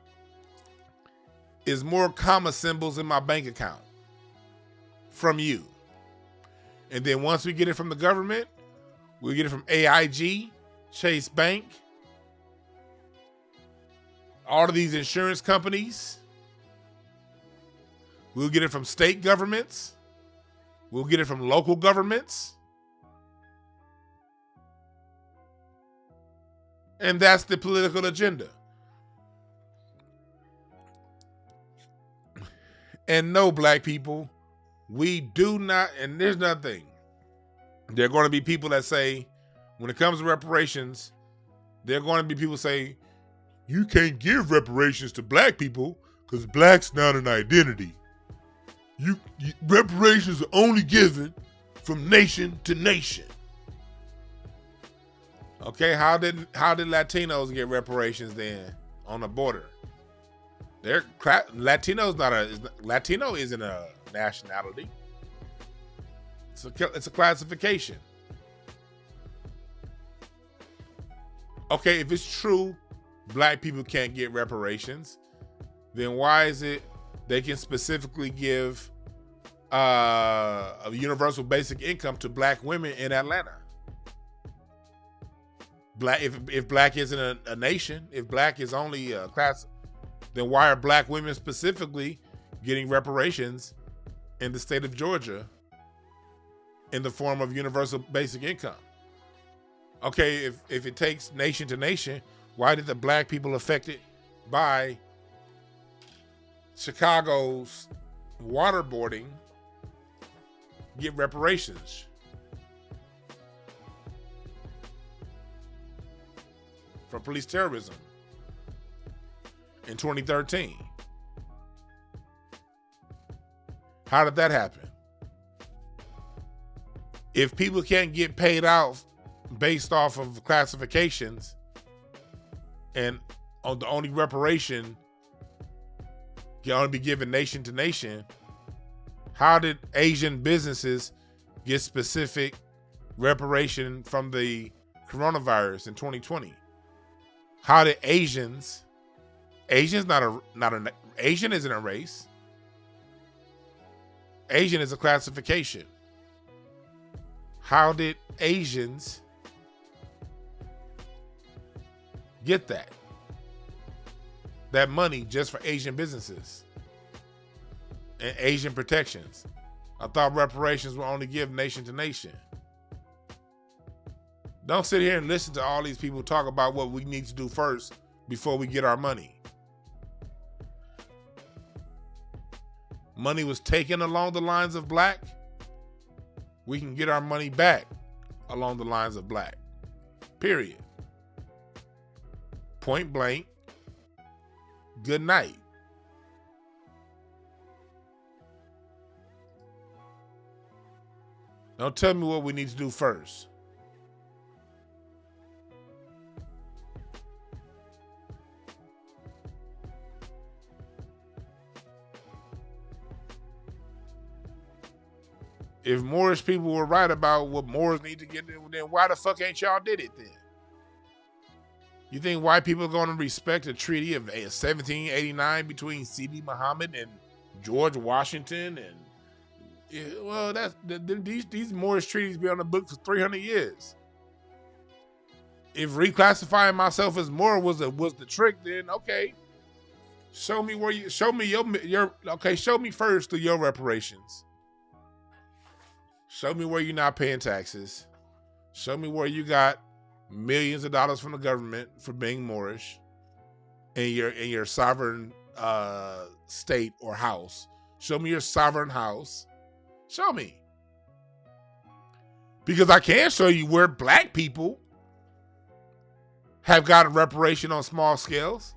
is more comma symbols in my bank account from you. And then once we get it from the government, we'll get it from AIG, Chase Bank, all of these insurance companies. We'll get it from state governments. We'll get it from local governments. And that's the political agenda. And no, Black people, we do not, and there's nothing. There are going to be people that say, when it comes to reparations, there are going to be people say, you can't give reparations to Black people because Black's not an identity. Reparations are only given from nation to nation. Okay, how did Latinos get reparations then on the border? Latino isn't a nationality. It's a classification. Okay, if it's true Black people can't get reparations, then why is it they can specifically give a universal basic income to Black women in Atlanta? If Black isn't a nation, if Black is only a class, then why are Black women specifically getting reparations in the state of Georgia in the form of universal basic income? Okay, if it takes nation to nation, why did the Black people affected by Chicago's waterboarding get reparations for police terrorism in 2013? How did that happen? If people can't get paid out based off of classifications, and the only reparation can only be given nation to nation, how did Asian businesses get specific reparation from the coronavirus in 2020? How did Asian isn't a race. Asian is a classification. How did Asians get that money just for Asian businesses and Asian protections? I thought reparations were only give nation to nation. Don't sit here and listen to all these people talk about what we need to do first before we get our money. Money was taken along the lines of Black. We can get our money back along the lines of Black. Period. point blank, good night. Don't tell me what we need to do first. If Moorish people were right about what Moors need to get, then why the fuck ain't y'all did it then? You think white people are going to respect a treaty of 1789 between C.D. Muhammad and George Washington? And well, these Moorish treaties be on the books for 300 years. If reclassifying myself as Moor was the trick, then okay. Show me first through your reparations. Show me where you're not paying taxes. Show me where you got millions of dollars from the government for being Moorish in your sovereign state or house. Show me your sovereign house. Show me. Because I can show you where black people have gotten reparation on small scales.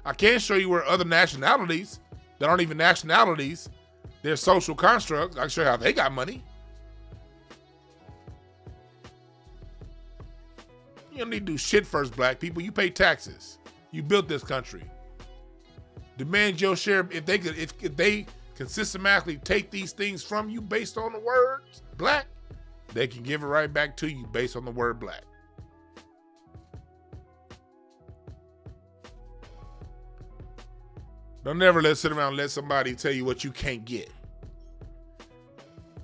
I can show you where other nationalities that aren't even nationalities, they're social constructs. I can show you how they got money. You don't need to do shit first, black people. You pay taxes. You built this country. Demand your share. If they can systematically take these things from you based on the words black, they can give it right back to you based on the word black. Don't never sit around and let somebody tell you what you can't get.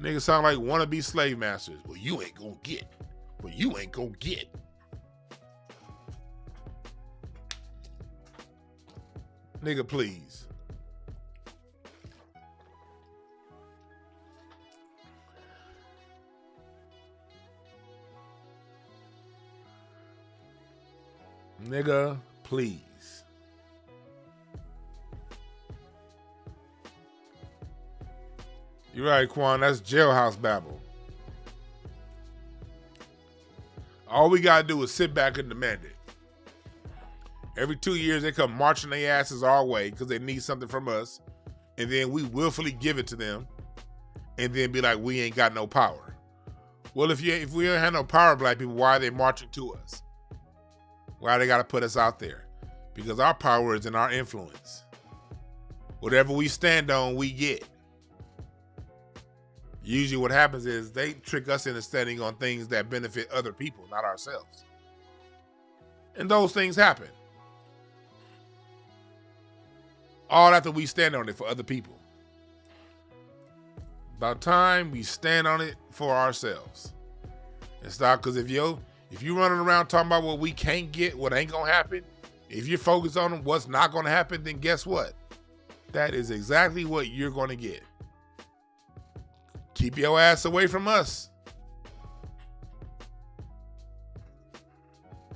Niggas sound like wannabe slave masters. Well, you ain't gonna get. Well, you ain't gonna get. Nigga, please. Nigga, please. You're right, Quan. That's jailhouse babble. All we gotta do is sit back and demand it. Every 2 years, they come marching their asses our way because they need something from us. And then we willfully give it to them and then be like, we ain't got no power. Well, if we don't have no power, black people, why are they marching to us? Why they got to put us out there? Because our power is in our influence. Whatever we stand on, we get. Usually what happens is they trick us into standing on things that benefit other people, not ourselves. And those things happen. All after we stand on it for other people. About time we stand on it for ourselves. And stop, because if you're running around talking about what we can't get, what ain't gonna happen, if you're focused on what's not gonna happen, then guess what? That is exactly what you're gonna get. Keep your ass away from us.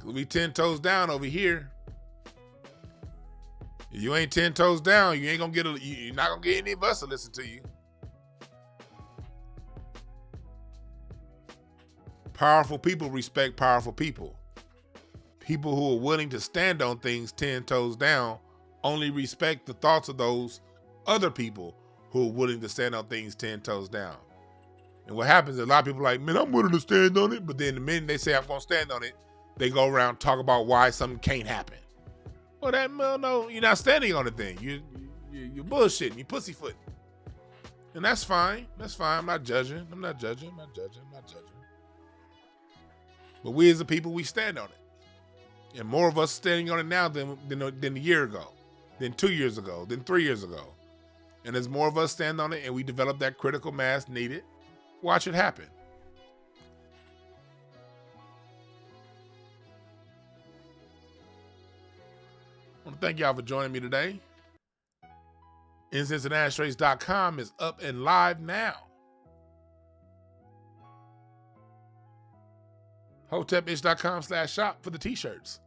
We'll be 10 toes down over here. If you ain't 10 toes down, you're not gonna get any of us to listen to you. Powerful people respect powerful people. People who are willing to stand on things 10 toes down only respect the thoughts of those other people who are willing to stand on things 10 toes down. And what happens is a lot of people are like, man, I'm willing to stand on it. But then the minute they say I'm going to stand on it, they go around talk about why something can't happen. Well, no, you're not standing on the thing. You're bullshitting. You're pussyfooting. And that's fine. That's fine. I'm not judging. But we as a people, we stand on it. And more of us standing on it now than a year ago, than 2 years ago, than 3 years ago. And as more of us stand on it and we develop that critical mass needed, watch it happen. I want to thank y'all for joining me today. IncenseandAshtrays.com is up and live now. Hotepish.com/shop for the t-shirts.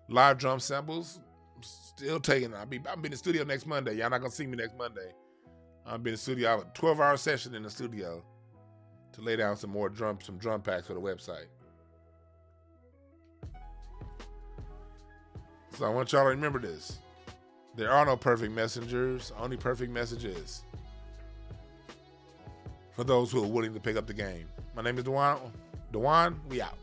Live drum samples. Still taking it. I'll be in the studio next Monday. Y'all not going to see me next Monday. I'll be in the studio. I have a 12-hour session in the studio to lay down some drum packs for the website. So I want y'all to remember this. There are no perfect messengers, only perfect messages. For those who are willing to pick up the game. My name is Dwan. Dwan, we out.